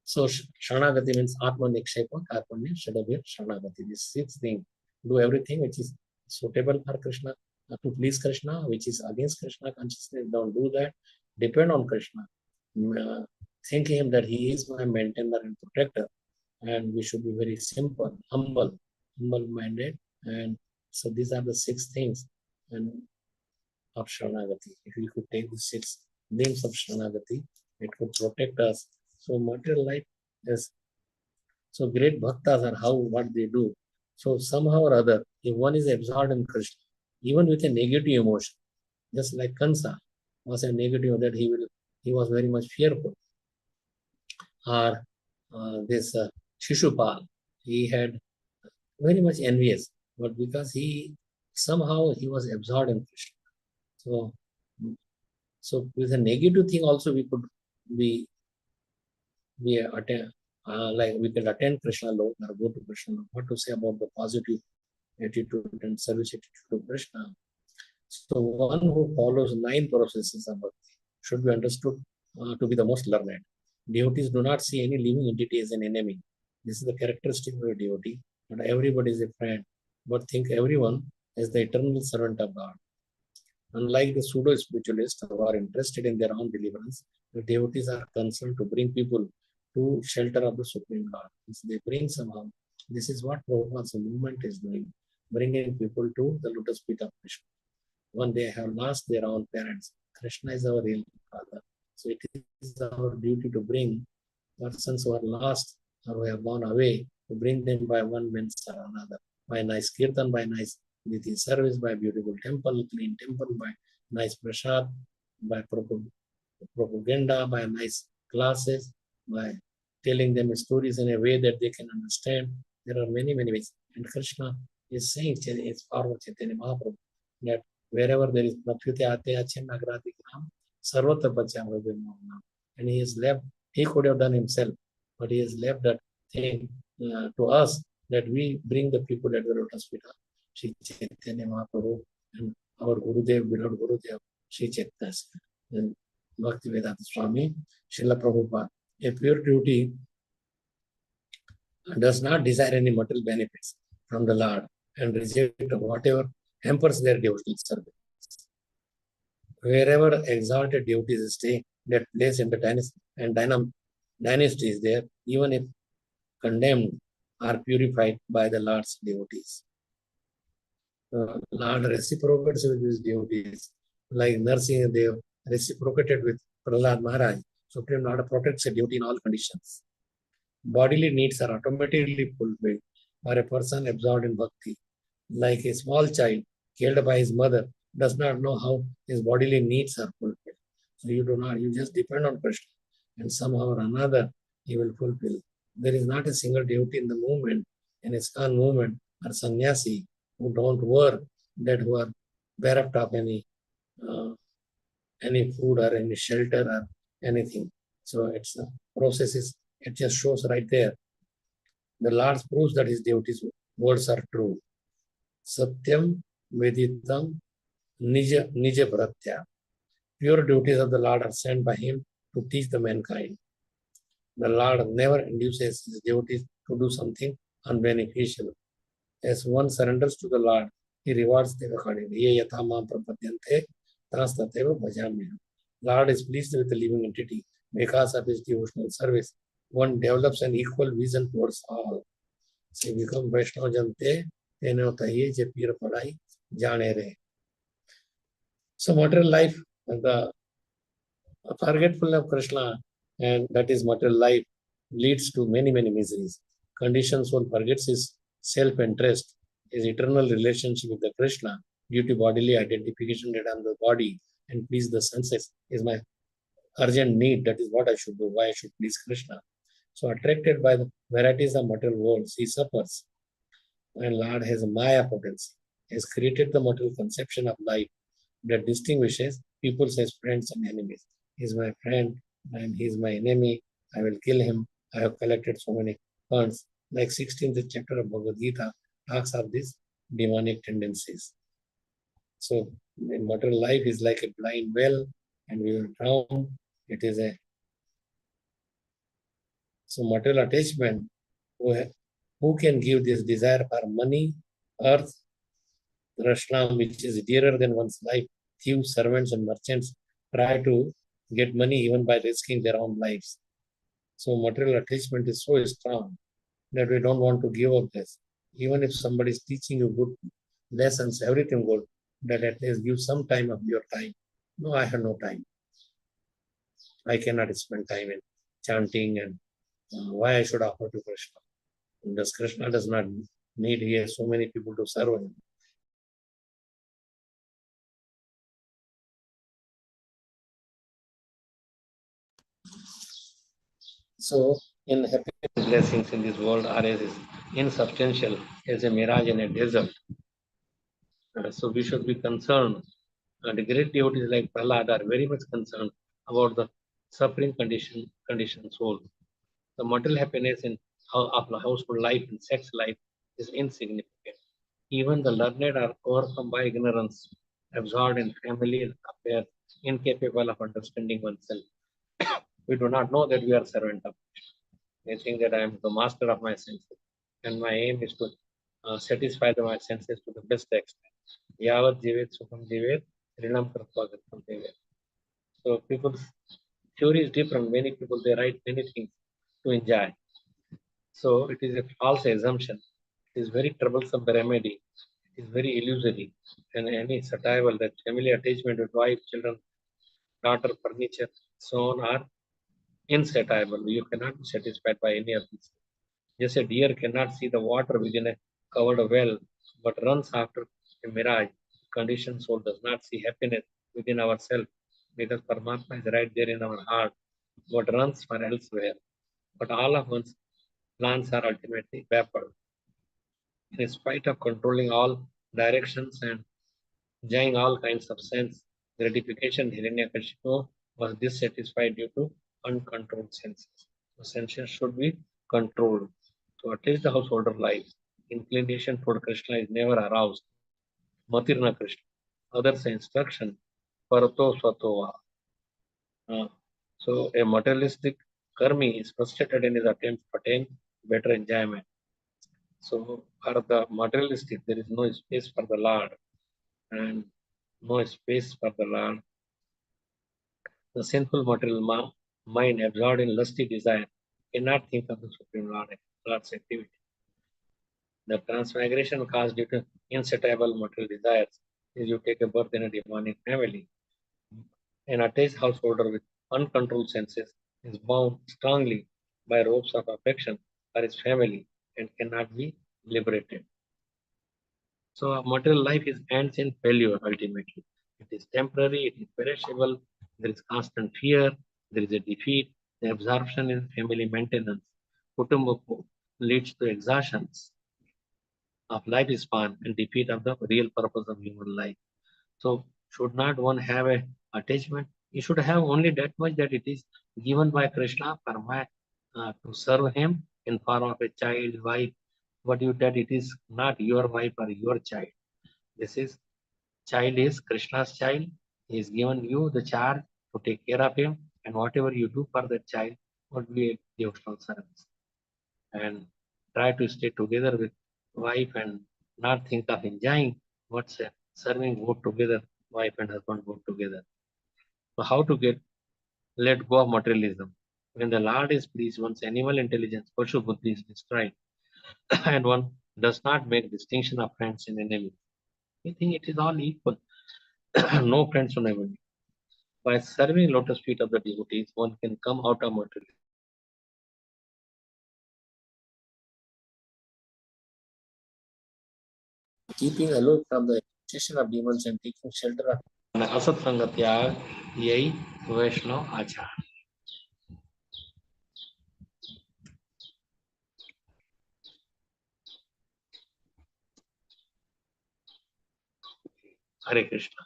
So Sharanagati means Atma Nikshepa, Karpanya, Shadabhir, Sharanagati. This sixth thing, do everything which is suitable for Krishna, to please Krishna, which is against Krishna consciousness, don't do that. Depend on Krishna. Think him that he is my maintainer and protector. And we should be very simple, humble-minded. And so these are the six things and of Sharanagati. If we could take the six names of Sharanagati, it could protect us. So material life is, so great bhaktas are how, what they do. So somehow or other, if one is absorbed in Krishna, even with a negative emotion, just like Kansa was a negative that he was very much fearful. Or this Shishupal, he had very much envious, but because somehow he was absorbed in Krishna. So with a negative thing also we could attend, like we can attend Krishna Lok or go to Krishna Lok. What to say about the positive attitude and service attitude to Krishna? So one who follows 9 processes of bhakti should be understood to be the most learned. Devotees do not see any living entity as an enemy. This is the characteristic of a devotee. Not everybody is a friend, but think everyone as the eternal servant of God. Unlike the pseudo-spiritualists who are interested in their own deliverance, the devotees are concerned to bring people to shelter of the Supreme Lord. They bring somehow. This is what Prabhupada's movement is doing, bringing people to the lotus feet of Krishna. When they have lost their own parents, Krishna is our real father. So it is our duty to bring persons who are lost or who have gone away, to bring them by one means or another, by nice kirtan, by nice Niti service, by beautiful temple, clean temple, by nice prasad, by propaganda, by nice classes, by telling them stories in a way that they can understand. There are many, many ways. And Krishna is saying, it's Parvati Chaitanya Mahaprabhu, that wherever there is Pratyuti Atya Chinnagrati Gram, Sarvatra Pachamavim. And he has left, he could have done himself, but he has left that thing to us, that we bring the people at the lotus feet of Sri Chaitanya Mahaprabhu and our Gurudev, beloved Gurudev, Sri Chaitanya and Bhakti Vedanta Swami, Srila Prabhupada. A pure devotee does not desire any material benefits from the Lord and reject whatever hampers their devotional service. Wherever exalted devotees stay, that place in the dynasty is there, even if condemned, are purified by the Lord's devotees. Lord reciprocates with his devotees, like Narsimha Dev reciprocated with Prahlad Maharaj. Supreme Lord protects a devotee in all conditions. Bodily needs are automatically fulfilled by a person absorbed in bhakti. Like a small child killed by his mother does not know how his bodily needs are fulfilled. So you just depend on Krishna, and somehow or another he will fulfill. There is not a single devotee in the movement, in ISKCON movement, or sannyasi who don't work, that who are bereft of any food or any shelter or anything. So it's the process it just shows right there. The Lord proves that his devotees' words are true. Satyam Veditam Nija Bharatya. Pure devotees of the Lord are sent by him to teach the mankind. The Lord never induces his devotees to do something unbeneficial. As one surrenders to the Lord, He rewards them accordingly. Ye yatha mam prapadyante tas tatheva bhajamyaham. Lord is pleased with the living entity because of his devotional service. One develops an equal vision towards all. So become Vaishnava jante tene hotaye je pir padai jane re. So material life, the forgetfulness of Krishna, and that is material life, leads to many miseries. Conditions one forgets his self-interest, his eternal relationship with the Krishna due to bodily identification that on the body and please the senses is my urgent need. That is what I should do, why I should please Krishna. So attracted by the varieties of material worlds, he suffers. And Lord has a Maya potency, has created the material conception of life that distinguishes people as friends and enemies. He's my friend and he's my enemy. I will kill him. I have collected so many funds. Like 16th chapter of Bhagavad Gita talks of these demonic tendencies. So material life is like a blind well and we will drown. It is a so material attachment. Who can give this desire for money, earth, Rashna, which is dearer than one's life? Thieves, servants, and merchants try to get money even by risking their own lives. So material attachment is so strong that we don't want to give up this. Even if somebody is teaching you good lessons, everything good, that at least give some time of your time. No, I have no time. I cannot spend time in chanting and why I should offer to Krishna. Because Krishna does not need here so many people to serve him. So, in happiness, blessings in this world are as insubstantial as a mirage in a desert. So, we should be concerned. And the great devotees like Prahlad are very much concerned about the suffering condition soul. The material happiness of the household life and sex life is insignificant. Even the learned are overcome by ignorance, absorbed in family affairs, incapable of understanding oneself. We do not know that we are servant of Krishna. We think that I am the master of my senses, and my aim is to satisfy my senses to the best extent. Yavat jivet sukham jivet, rinam kratva gatam jivet. So people's theory is different. Many people they write many things to enjoy. So it is a false assumption. It is very troublesome remedy. It is very illusory. And any satirical that family attachment with wife, children, daughter, furniture, so on are insatiable. You cannot be satisfied by any of these. Just a deer cannot see the water within a covered well, but runs after a mirage. Conditioned soul does not see happiness within ourselves because Paramatma is right there in our heart, but runs for elsewhere. But all of one's plans are ultimately baffled. In spite of controlling all directions and enjoying all kinds of sense gratification, Hiranyakashipu was dissatisfied due to uncontrolled senses. So senses should be controlled. To attach the householder life, inclination toward Krishna is never aroused. Matirna Krishna. Others instruction, Parato Swatova. So a materialistic karmi is frustrated in his attempt to attain better enjoyment. So for the materialistic, there is no space for the Lord and no space for the Lord. The sinful material mind absorbed in lusty desire cannot think of the Supreme Lord's activity. The transmigration caused due to insatiable material desires is you take a birth in a demonic family. An attached householder with uncontrolled senses is bound strongly by ropes of affection for his family and cannot be liberated. So material life ends in failure ultimately. It is temporary, it is perishable, there is constant fear, there is a defeat, the absorption in family maintenance. Kutumba leads to exhaustions of lifespan and defeat of the real purpose of human life. So should not one have a attachment? You should have only that much that it is given by Krishna for to serve him in form of a child, wife, but that it is not your wife or your child. This is child is Krishna's child. He has given you the charge to take care of him, and whatever you do for that child would be a devotional service. And try to stay together with wife and not think of enjoying What's that? Serving both together, wife and husband both together. So how to let go of materialism? When the Lord is pleased, one's animal intelligence, Pashu Buddhi is destroyed, and one does not make distinction of friends and enemies. We think it is all equal. No friends or enemies. By serving lotus feet of the devotees, one can come out of materialism. Keeping aloof from the association of demons and taking shelter of asat sanga tyag, yahi Vaishnav achar. Hare Krishna.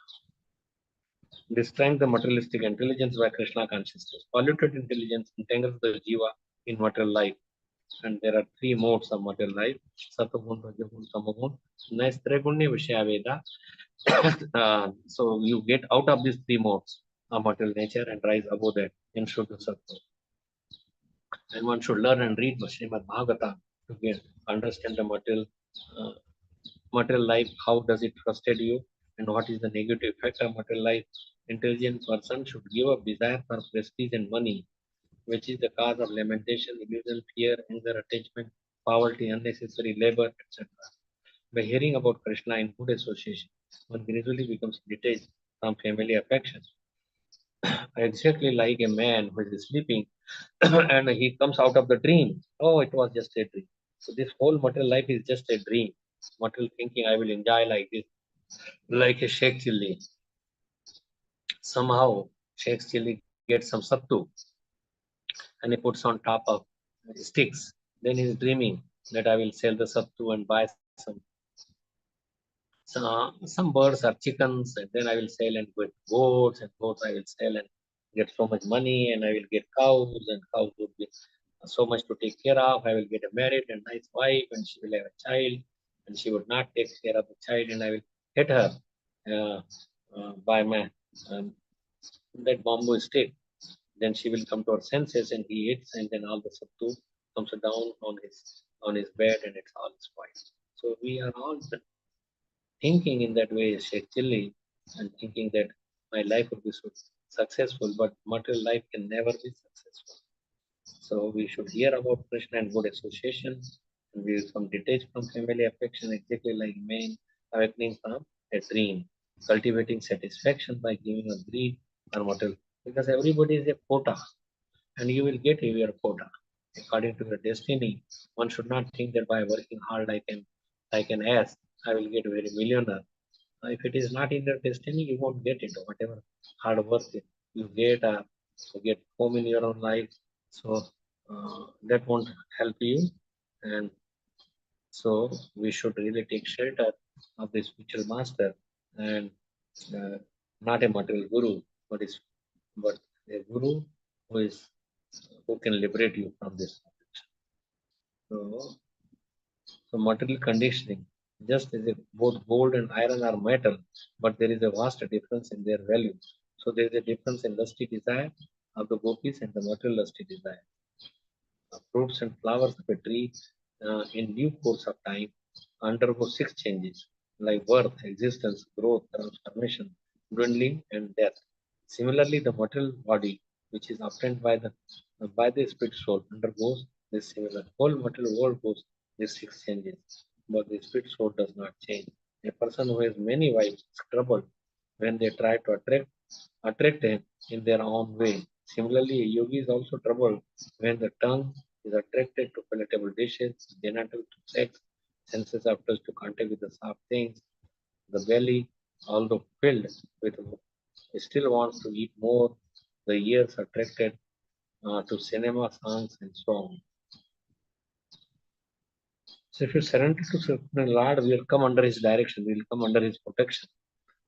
Destroying the materialistic intelligence by Krishna consciousness. Polluted intelligence entangles the jiva in material life. And there are three modes of material life: Satagun, Rajagun, Tamagun. Naistragunni Vishayaveda. So you get out of these three modes of material nature and rise above that in Shuddha Sattva. And one should learn and read Srimad Bhagavatam to understand the material life. How does it frustrate you, and what is the negative effect of material life? Intelligent person should give up desire for prestige and money, which is the cause of lamentation, illusion, fear, anger, attachment, poverty, unnecessary labor, etc. By hearing about Krishna in good association, one gradually becomes detached from family affection. Exactly like a man who is sleeping and he comes out of the dream. Oh, it was just a dream. So this whole material life is just a dream. Material thinking, I will enjoy like this, like a Sheikh Chilli. Somehow Sheikh Chilli gets some sattu and he puts on top of sticks. Then he's dreaming that I will sell the sattu and buy some birds or chickens, and then I will sell and get goats, and goats I will sell and get so much money, and I will get cows, and cows would be so much to take care of. I will get a married and nice wife, and she will have a child, and she would not take care of the child, and I will hit her by my that bamboo stick. Then she will come to her senses, and he eats, and then all the sattu comes down on his bed, and it's all spoiled. So we are all thinking in that way, Sheikh Chilli, and thinking that my life would be so successful, but material life can never be successful. So we should hear about Krishna and good association, and we become detached from family affection, exactly like man awakening from a dream, cultivating satisfaction by giving up greed or material, because everybody is a quota, and you will get your quota according to your destiny. One should not think that by working hard like an ass, I will get very millionaire. If it is not in your destiny, you won't get it. Whatever hard work you get home in your own life. So that won't help you. And so we should really take shelter of the spiritual master, and not a material guru, but a guru who can liberate you from this. So material conditioning, just as if both gold and iron are metal, but there is a vast difference in their value. So there is a difference in lusty desire of the gopis and the material lusty desire. Fruits and flowers of a tree in due course of time undergo 6 changes, like birth, existence, growth, transformation, dwindling, and death. Similarly, the material body, which is obtained by the spirit soul, undergoes this similar. Whole material world goes these 6 changes, but the spirit soul does not change. A person who has many wives is troubled when they try to attract him in their own way. Similarly, a yogi is also troubled when the tongue is attracted to palatable dishes, genital to sex, senses of touch to contact with the soft things, the belly, although filled with, still wants to eat more, the ears attracted to cinema, songs, and so on. So if you surrender to the Lord, we will come under His direction, we will come under His protection.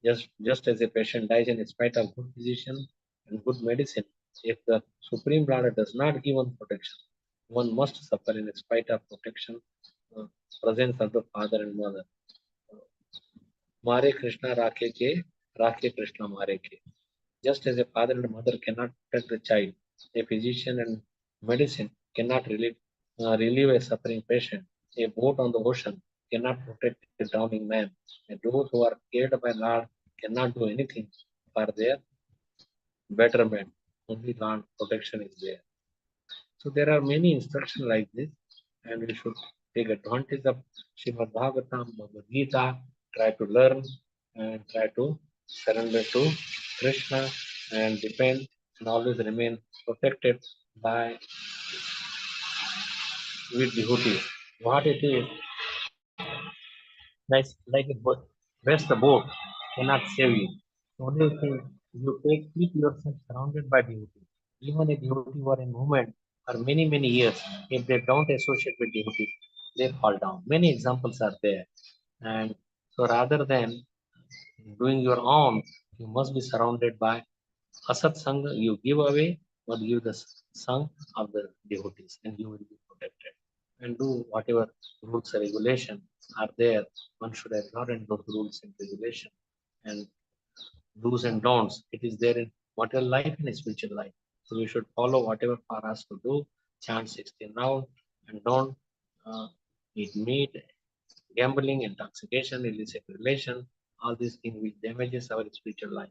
Just as a patient dies in spite of good physician and good medicine, if the Supreme Lord does not give one protection, one must suffer in spite of protection, presence of the father and mother. Mare Krishna Rakhe Krishna Mare ke. Just as a father and mother cannot protect the child, a physician and medicine cannot relieve a suffering patient. A boat on the ocean cannot protect the drowning man. And those who are cared by Lord cannot do anything for their betterment. Only Lord protection is there. So there are many instructions like this, and we should take advantage of Srimad Bhagavatam, Bhagavad Gita, try to learn and try to surrender to Krishna and depend and always remain protected by with devotees. What it is, like a boat, where's the boat cannot save you. The only thing you keep yourself surrounded by devotees. Even a devotee who are in movement for many years, if they don't associate with devotees, they fall down. Many examples are there. And so rather than doing your own, you must be surrounded by Asat Sanga, you give away, but give the Sang of the devotees, and you will be protected. And do whatever rules and regulations are there. One should acknowledge those rules and regulations and do's and don'ts. It is there in material life and spiritual life. So we should follow whatever for us to do. Chant 16 rounds and don't eat meat, gambling, intoxication, illicit relation. All these things will damages our spiritual life.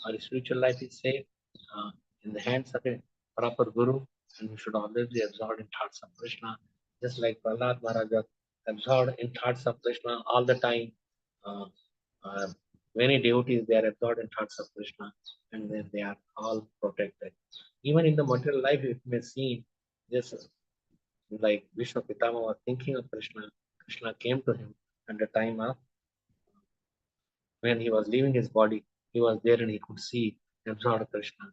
Our spiritual life is safe in the hands of a proper guru, and we should always be absorbed in thoughts of Krishna, just like Prahlad Maharaj was absorbed in thoughts of Krishna all the time. Uh, uh, Many devotees, they are absorbed in thoughts of Krishna, and then they are all protected. Even in the material life, it may seem just like Vishnu Pitama was thinking of Krishna. Krishna came to him at the time of when he was leaving his body. He was there and he could see absorbed Krishna,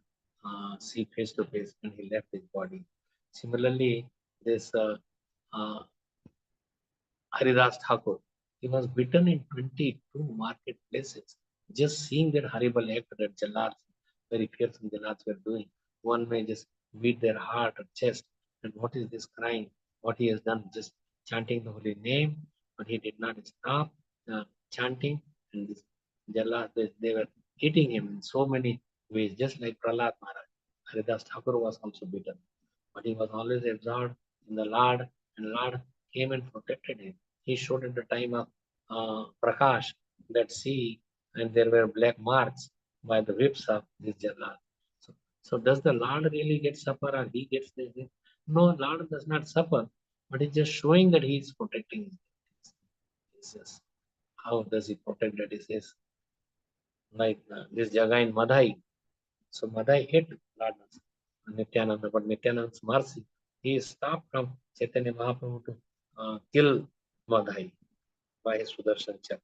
see face to face when he left his body. Similarly, this Haridas Thakur, he was beaten in 22 marketplaces. Just seeing that horrible act that Jallars, very fearsome Jallars were doing, one may just beat their heart or chest. And what is this crime? What he has done? Just chanting the holy name, but he did not stop chanting. And this Jallars, they were hitting him in so many ways, just like Prahlad Maharaj. Haridas Thakur was also beaten, but he was always absorbed in the Lord, and Lord came and protected him. He showed at the time of Prakash that sea, and there were black marks by the whips of this Jalal. So does the Lord really get suffer, or he gets this? No, Lord does not suffer, but he's just showing that he is protecting his. How does he protect that? He says, like this Jaga in Madhai. So Madhai hit Lord Nityananda, but Nityananda's mercy, he stopped from Chaitanya Mahaprabhu to kill Madhai by his Sudarshan Chakra.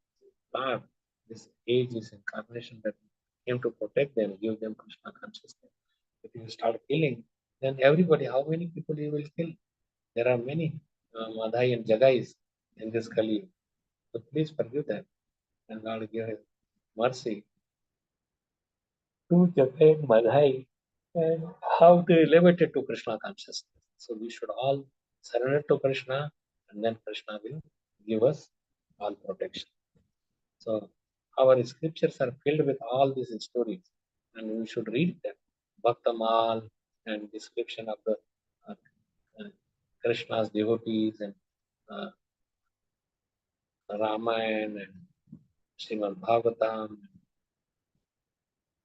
Lord, this age is incarnation that came to protect them, give them Krishna consciousness. If you start killing, then everybody, how many people you will kill? There are many Madhai and Jagais in this Kali. So please forgive them, and Lord give his mercy to Jagai and Madhai, and how they elevated to Krishna consciousness. So we should all surrender to Krishna, and then Krishna will give us all protection. So our scriptures are filled with all these stories, and we should read them. Bhaktamal and description of the Krishna's devotees, and Ramayana and Srimad Bhagavatam.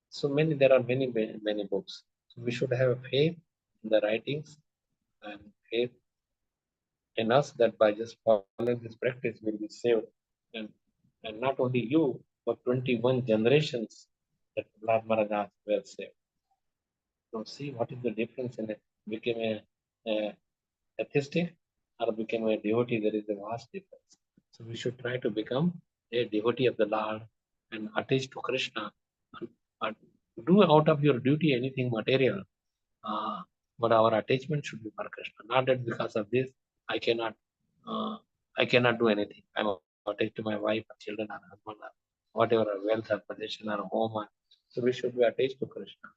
So many, there are many books. So we should have faith in the writings and faith in us that by just following this practice we'll be saved. And not only you, but 21 generations that Prahlad Maharaj were saved. So see what is the difference in it. Became a atheistic or became a devotee. There is a vast difference. So we should try to become a devotee of the Lord and attach to Krishna. And do out of your duty anything material, but our attachment should be for Krishna. Not that because of this I cannot do anything. I'm attached to my wife, or children, or husband, or whatever, or wealth, or possession, or home. So we should be attached to Krishna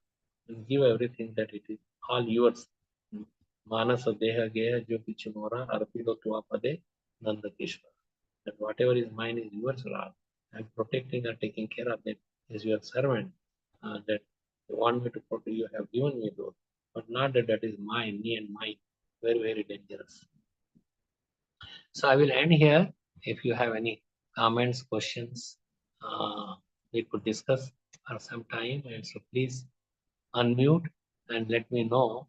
and give everything that it is all yours. Manasa deha geha jo pichumora arpilo tuapade nanda kishra. That whatever is mine is yours, Lord. I'm protecting or taking care of them as your servant. That you want me to protect, you have given me those. But not that that is mine, me and mine. Very dangerous. So I will end here. If you have any comments, questions, we could discuss for some time. And so please unmute and let me know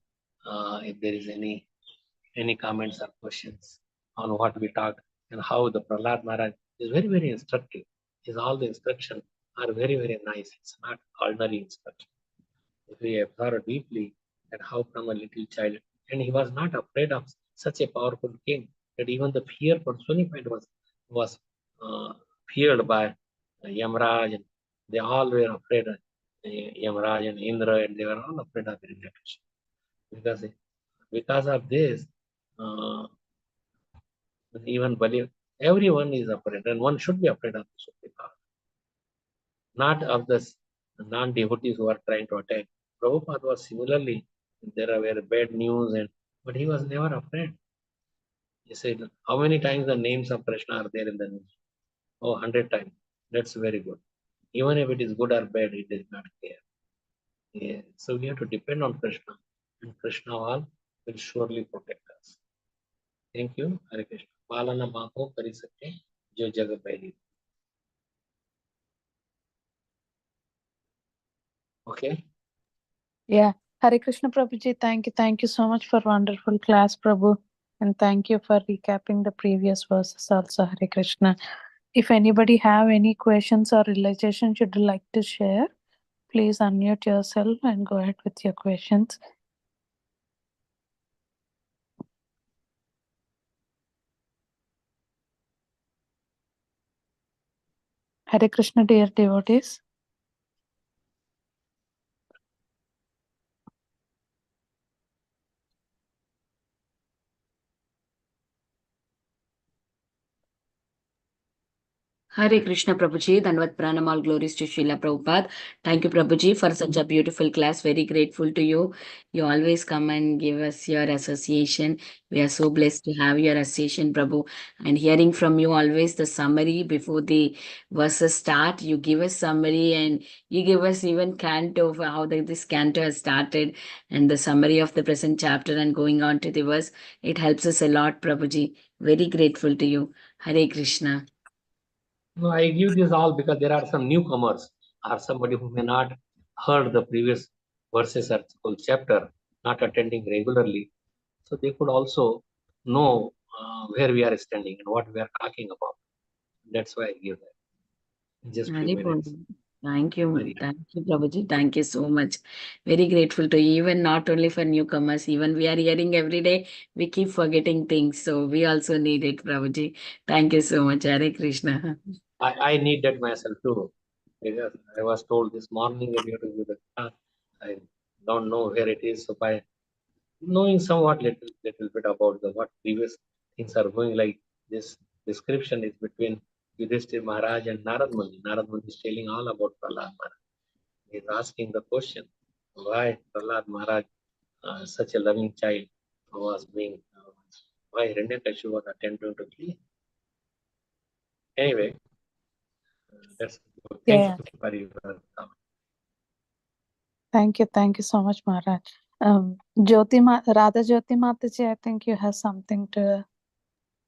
if there is any comments or questions on what we talked and how the Prahlad Maharaj is very, very instructive. All the instructions are very, very nice. It's not ordinary instruction. If we observe deeply that how from a little child, and he was not afraid of such a powerful king, that even the fear personified was feared by Yamraj, and they all were afraid of Yamraj and Indra, and they were all afraid of Hiranyakashipu. Because of this, even believe everyone is afraid, and one should be afraid of the Supreme Power, not of the non-devotees who are trying to attack. Prabhupada was similarly, there were bad news, but he was never afraid. He said, how many times the names of Krishna are there in the news? Oh, 100 times. That's very good. Even if it is good or bad, it is not care. Yeah. So we have to depend on Krishna, and Krishna all will surely protect us. Thank you. Hare Krishna. Palana Bhako Kari Sakhe, Jo Jaga Pairi. Okay. Yeah. Hare Krishna Prabhuji, thank you so much for wonderful class, Prabhu. And thank you for recapping the previous verses also, Hare Krishna. If anybody have any questions or realizations you'd like to share, please unmute yourself and go ahead with your questions. Hare Krishna, dear devotees. Hare Krishna Prabhuji, Dandavat Pranam, all glories to Srila Prabhupada. Thank you Prabhuji for such a beautiful class. Very grateful to you. You always come and give us your association. We are so blessed to have your association, Prabhu. And hearing from you always the summary before the verses start. You give us summary and you give us even canto of how this canto has started and the summary of the present chapter and going on to the verse. It helps us a lot, Prabhuji. Very grateful to you. Hare Krishna. No, I give this all because there are some newcomers or somebody who may not heard the previous verses or whole chapter, not attending regularly. So they could also know where we are standing and what we are talking about. That's why I give that. Just few minutes. Thank you. Thank you, Prabhuji. Thank you so much. Very grateful to you, even not only for newcomers, even we are hearing every day, we keep forgetting things. So we also need it, Prabhuji. Thank you so much. Hare Krishna. I need that myself too. Because I was told this morning that you have to give the class. I don't know where it is. So by knowing somewhat little bit about what previous things are going, like this description is between Yudhishthir Maharaj and Narad Muni. Narad Muni is telling all about Prahlad Maharaj. He is asking the question, why Prahlad Maharaj, such a loving child, was being, why Hiranyakashipu was attempting to kill him. Anyway, that's good. Thank you for your comment. Thank you so much, Maharaj. Radha Jyoti Mataji, I think you have something to.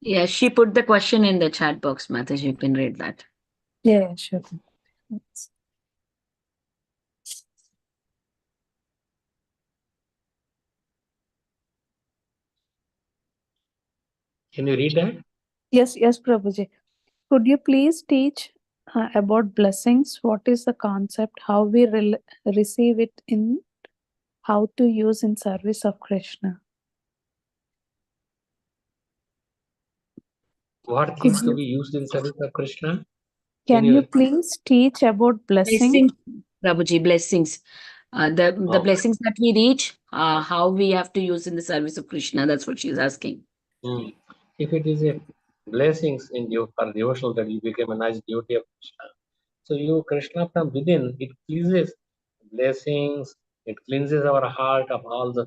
Yeah, she put the question in the chat box, Mataji. You can read that. Yeah, sure. Can you read that? Yes, Prabhuji. Could you please teach about blessings? What is the concept? How we receive it in? How to use in service of Krishna? What things to be used in service of Krishna? Can you please teach about blessings? Prabhuji, blessings. The blessings that we reach, how we have to use in the service of Krishna. That's what she's asking. If it is a blessings in you for devotional that you became a nice devotee of Krishna. So you Krishna from within, it cleanses blessings, it cleanses our heart of all the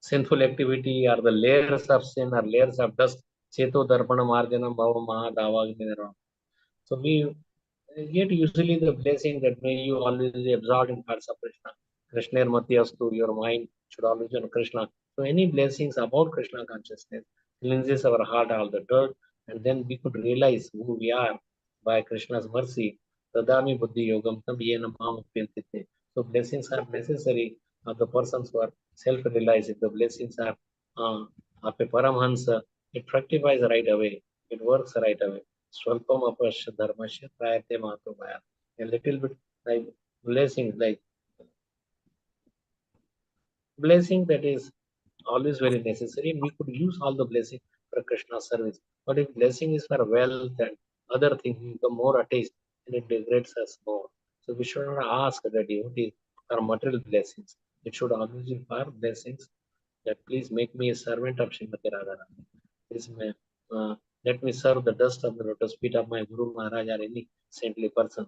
sinful activity or the layers of sin or layers of dust. Cheto darpana marjanam bhava mahadavagni. So we get usually the blessing that may you always be absorbed in hearts of Krishna. Krishna Matyastu, your mind should always be on Krishna. So any blessings about Krishna consciousness cleanses our heart, all the dirt, and then we could realize who we are by Krishna's mercy. Tadami buddhi yogam tam yena mam upyantite. So blessings are necessary of the persons who are self-realized. If the blessings are of a Paramhansa, it fructifies right away. It works right away. Swalpam apasya dharmasya prayate matobhaya. A little bit like blessing, like blessing that is always very necessary. We could use all the blessing for Krishna's service. But if blessing is for wealth and other things, we become more attached and it degrades us more. So we should not ask the devotees for material blessings. It should always be for blessings that please make me a servant of Srimati Radharani. Please let me serve the dust of the lotus feet of my Guru Maharaj or any saintly person.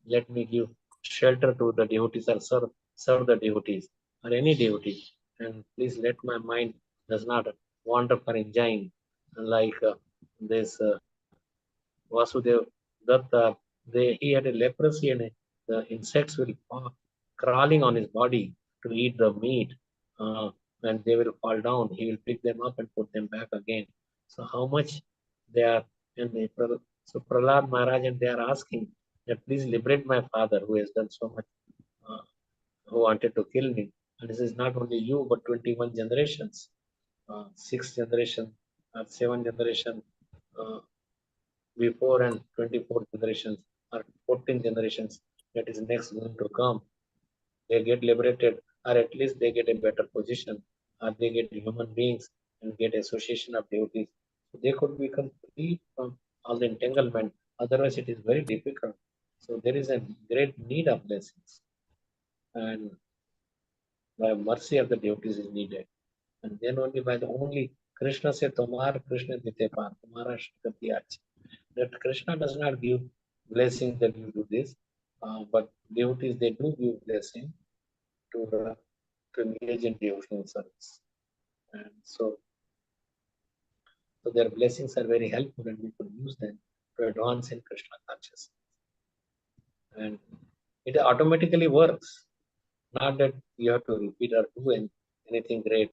Let me give shelter to the devotees or serve the devotees or any devotee. And please let my mind does not wander for enjoying like this Vasudev Datta. He had a leprosy and the insects will crawling on his body to eat the meat and they will fall down. He will pick them up and put them back again. So how much they are, and so Prahlad Maharaj and they are asking that please liberate my father who has done so much, who wanted to kill me. And this is not only you, but 21 generations, 6 generation, 7 generation before and 24 generations or 14 generations that is next going to come. They get liberated, or at least they get a better position, or they get human beings and get association of devotees. So they could become free from all the entanglement. Otherwise, it is very difficult. So there is a great need of blessings, and by mercy of the devotees is needed. And then only by the only Krishna said, Tomar Krishna Dite Par, Tomara Shakti Achi. That Krishna does not give blessing that you do this, but devotees they do give blessing to engage in devotional service. And so their blessings are very helpful and we could use them to advance in Krishna consciousness. And it automatically works. Not that you have to repeat or do anything great.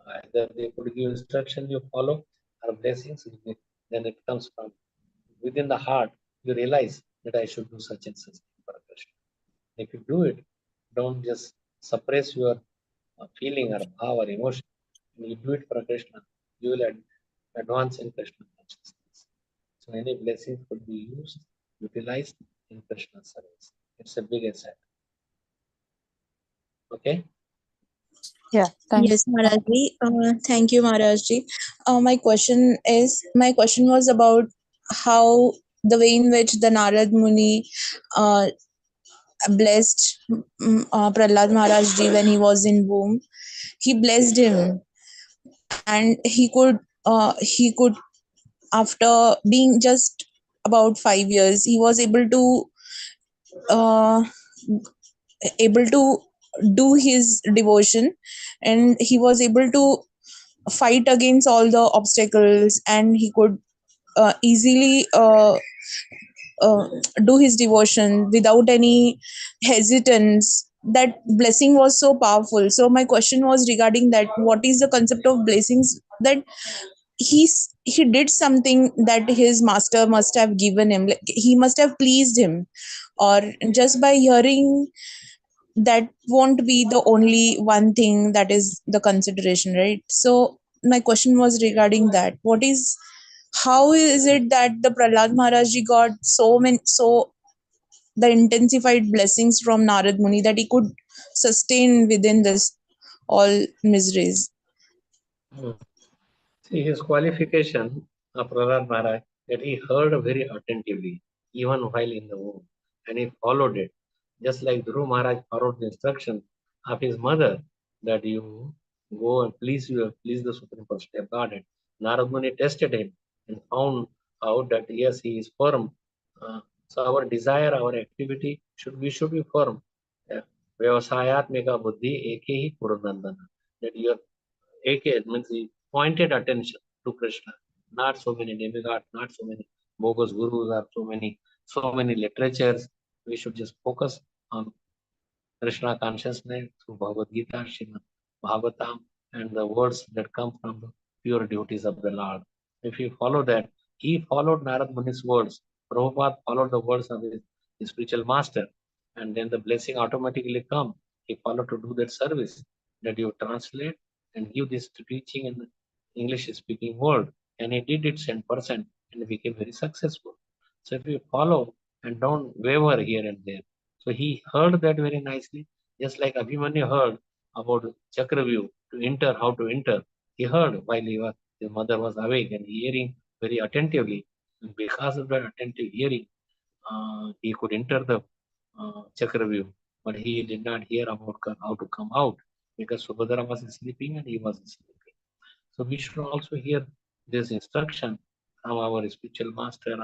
Either they could give instruction you follow or blessings, then it comes from within the heart. You realize that I should do such and such for Krishna. If you do it, don't just suppress your feeling or bhav or emotion. When you do it for Krishna, you will advance in Krishna consciousness. So any blessings could be utilized in Krishna service. It's a big asset. Okay? Yeah, thank Yes, Maharajji. Thank you, Maharajji. My question was about how the way in which the Narad Muni blessed Prahlad Maharajji when he was in womb. He blessed him, and he could after being just about 5 years, he was uh, able to do his devotion, and he was able to fight against all the obstacles, and he could easily do his devotion without any hesitance. That blessing was so powerful. So my question was regarding that: what is the concept of blessings? That he did something that his master must have given him, like he must have pleased him, or just by hearing that won't be the only one thing that is the consideration, right? So my question was regarding that: how is it that the Prahlad Maharaj ji got so the intensified blessings from Narad Muni that he could sustain within this all miseries? See his qualification of Prahlad Maharaj that he heard very attentively, even while in the womb, and he followed it. Just like Dhruv Maharaj followed the instruction of his mother that you go and please the Supreme Personality of Godhead. Narad Muni tested him and found out that yes, he is firm. So our desire, our activity we should be firm. Vyavasayatmika buddhi eke hi purandandana. That your eke means he pointed attention to Krishna. Not so many demigods, not so many bogus gurus, or so many literatures. We should just focus on Krishna consciousness through Bhagavad Gita, Srimad Bhagavatam, and the words that come from the pure devotees of the Lord. If you follow that, he followed Narad Muni's words. Prabhupada followed the words of his spiritual master, and then the blessing automatically come. He followed to do that service, that you translate and give this teaching in the English speaking world. And he did it 100% and became very successful. So if you follow and don't waver here and there. So he heard that very nicely, just like Abhimanyu heard about Chakravyuh to enter, how to enter. He heard while his mother was awake and hearing very attentively. And because of that attentive hearing, he could enter the Chakravyuh, but he did not hear about how to come out because Subhadra was sleeping and he was sleeping. So we should also hear this instruction from our spiritual master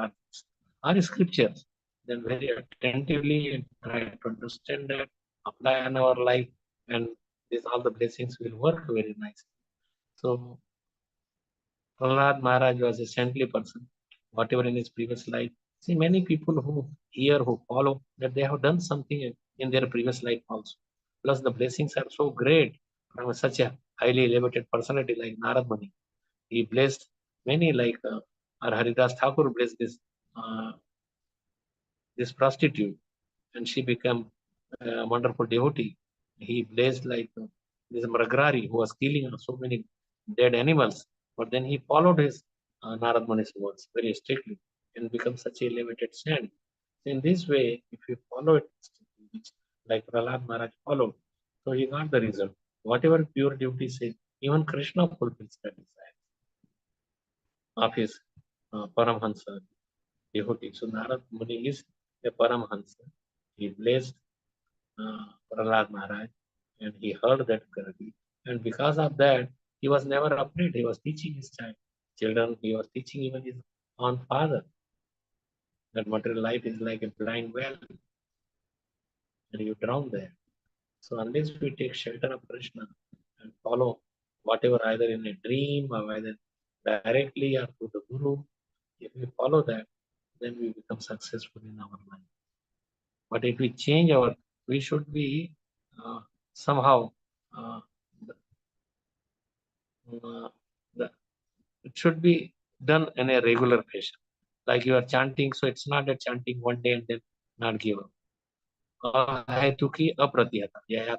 or scriptures, then very attentively and try to understand that, apply in our life, and this all the blessings will work very nicely. So Prahlad Maharaj was a saintly person, whatever in his previous life. See, many people who hear, who follow, that they have done something in their previous life also. Plus, the blessings are so great from such a highly elevated personality like Narad Muni. He blessed many, like our Haridas Thakur blessed this prostitute, and she became a wonderful devotee. He blessed like this Mragrari who was killing so many dead animals, but then he followed his Narad Muni's words very strictly and become such a elevated saint. In this way, if you follow it, like Prahlad Maharaj followed, so he got the result. Whatever pure devotee says, even Krishna fulfills that desire of his Paramhansa devotee. So Narad Muni is a Paramhansa. He blessed Prahlad Maharaj and he heard that correctly. And because of that, he was never afraid. He was teaching his children, he was teaching even his own father that material life is like a blind well and you drown there. So unless we take shelter of Krishna and follow whatever, either in a dream or either directly or through the Guru, if we follow that, then we become successful in our life. But if we change we should be somehow it should be done in a regular fashion. Like you are chanting, so it's not a chanting one day and then not give up. अहेतुकी अप्रतिहता यह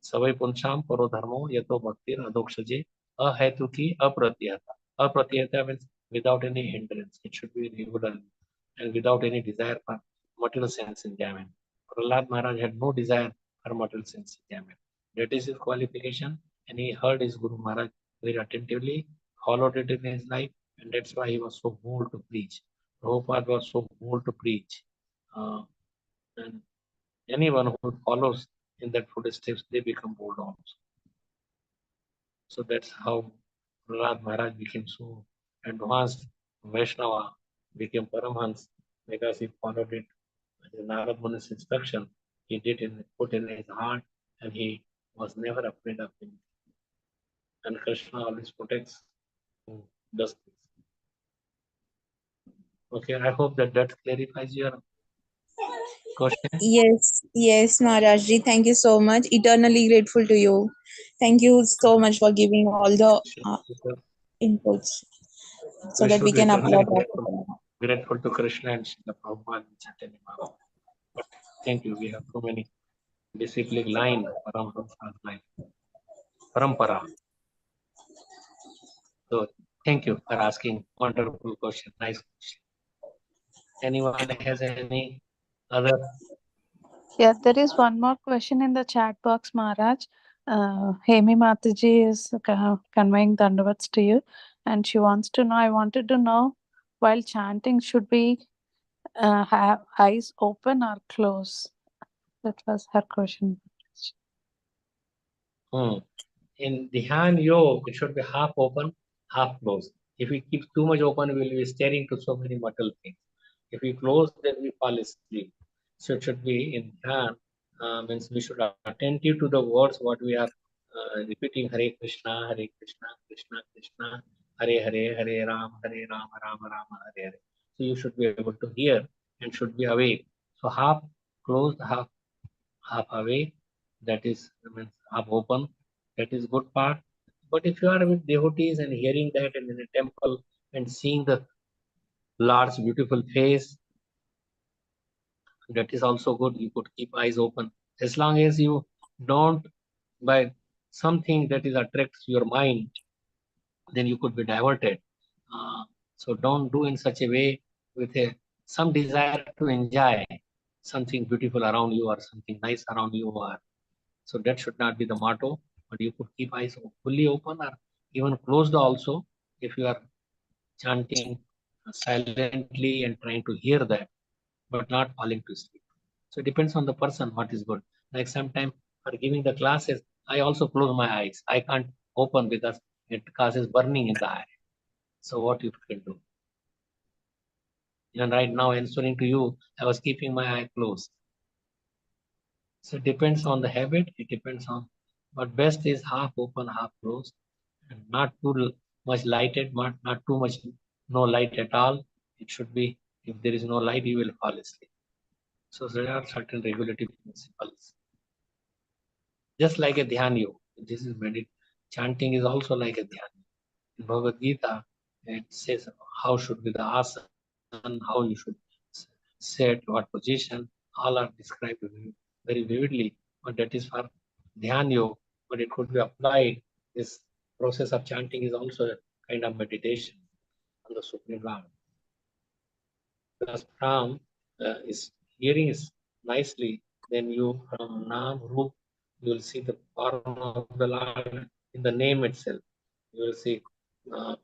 सवै पुंसाम परो धर्मो यतो भक्ति अधोक्षजे अहेतुकी अप्रतिहता means without any hindrance. It should be regular and without any desire for material sense enjoyment. Prahlad Maharaj had no desire for material sense enjoyment. That is his qualification, and he heard his Guru Maharaj very attentively, followed it in his life, and that's why he was so bold to preach. Prabhupada was so bold to preach. And anyone who follows in that footsteps, they become bold also. So that's how Prahlad Maharaj became so advanced. Vaishnava became Paramhans because he followed it. Narad Muni's instruction, he did put in his heart, and he was never afraid of him. And Krishna always protects who does this. Okay, I hope that clarifies your question. Yes, Maharajji. Thank you so much. Eternally grateful to you. Thank you so much for giving all the inputs so that we can apply grateful to Krishna and Srila Prabhupada and Chaitanya Mahaprabhu. But thank you. We have so many disciplined line, Paramhansa's line, Parampara. So thank you for asking wonderful question. Nice question. Anyone has any other? Yeah, there is one more question in the chat box, Maharaj. Hemi Mataji is conveying Dandavats to you, and she wants to know, I wanted to know, while chanting, should we have eyes open or closed? That was her question. In Dhyan Yoga, it should be half open, half closed. If we keep too much open, we will be staring to so many mortal things. If we close, then we fall asleep. So it should be in Dhyan, means we should attentive to the words what we are repeating. Hare Krishna, Krishna Krishna, Hare Hare, Hare Rama, Rama Rama, Hare Hare. So you should be able to hear and should be awake. So half closed, half awake. That is means half open. That is good part. But if you are with devotees and hearing that and in a temple and seeing the Lord's beautiful face. That is also good. You could keep eyes open. As long as you don't by something that is attracts your mind, then you could be diverted. So don't do in such a way with some desire to enjoy something beautiful around you or something nice around you. So that should not be the motto, but you could keep eyes fully open or even closed also if you are chanting silently and trying to hear that, but not falling to sleep. So it depends on the person what is good. Like sometimes for giving the classes, I also close my eyes. I can't open because it causes burning in the eye. So what you can do? And right now answering to you, I was keeping my eye closed. So it depends on the habit. It depends on, but best is half open, half closed, and not too much lighted, not too much, no light at all. It should be, if there is no light, you will fall asleep. So there are certain regulative principles. Just like a dhyan yoga. This is chanting is also like a dhyan. In Bhagavad Gita, it says how should be the asana, how you should sit, what position, all are described very vividly. But that is for dhyan yoga, but it could be applied. This process of chanting is also a kind of meditation on the Supreme Lord. Because Ram is hearing is nicely, then you from Nam Rup, you will see the form of the Lord in the name itself. You will see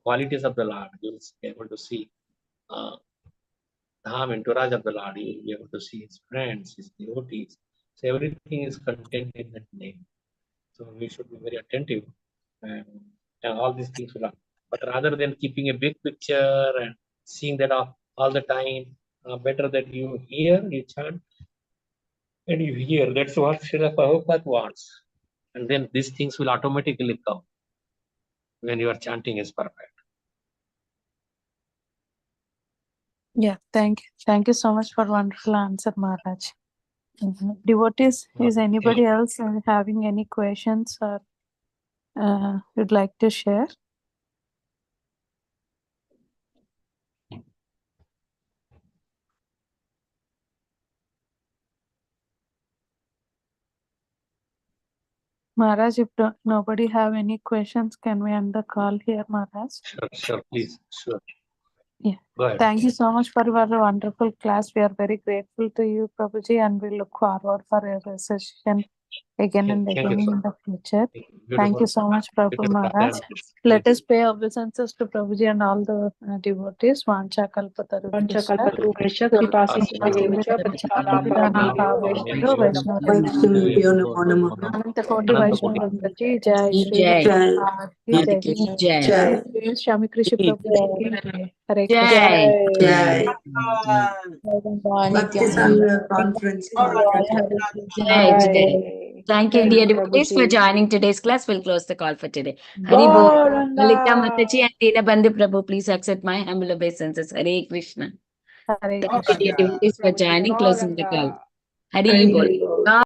qualities of the Lord. You will be able to see Dham and Turaj of the Lord. You will be able to see his friends, his devotees. So everything is contained in that name. So we should be very attentive, and all these things will happen. But rather than keeping a big picture and seeing that all the time, better that you hear, you chant, and you hear. That's what Srila Prabhupada wants. And then these things will automatically come when your chanting is perfect. Yeah, thank you. Thank you so much for wonderful answer, Maharaj. Devotees, is anybody else having any questions or would like to share? Maharaj, if nobody have any questions, can we end the call here, Maharaj? Sure, please, sure. Yeah. Go ahead. Thank you so much for your wonderful class. We are very grateful to you, Prabhuji, and we look forward for your session again and again in the future. Thank you so much, Prabhu Maharaj. Let us pay obeisances to Prabhuji and all the devotees. Vancha kalpatarubhyascha, Vaishnavibhyo namo namaha. Anantakoti Vaishnava Ji Jai, Shri Jai. Bhakti Ji Jai, Jai. Samik Rishi Prabhuji, Hare Krishna. Jai. Jai. Bhakti Sanga conference. Jai. Jai. Thank you, dear devotees, for joining today's class. We'll close the call for today. Hari Bol. Lalita Mataji and Dina Bandhu Prabhu, please accept my humble obeisances. Hare Krishna. Hare Thank you, Krishna. dear devotees, for joining, closing the call. Hari Bol.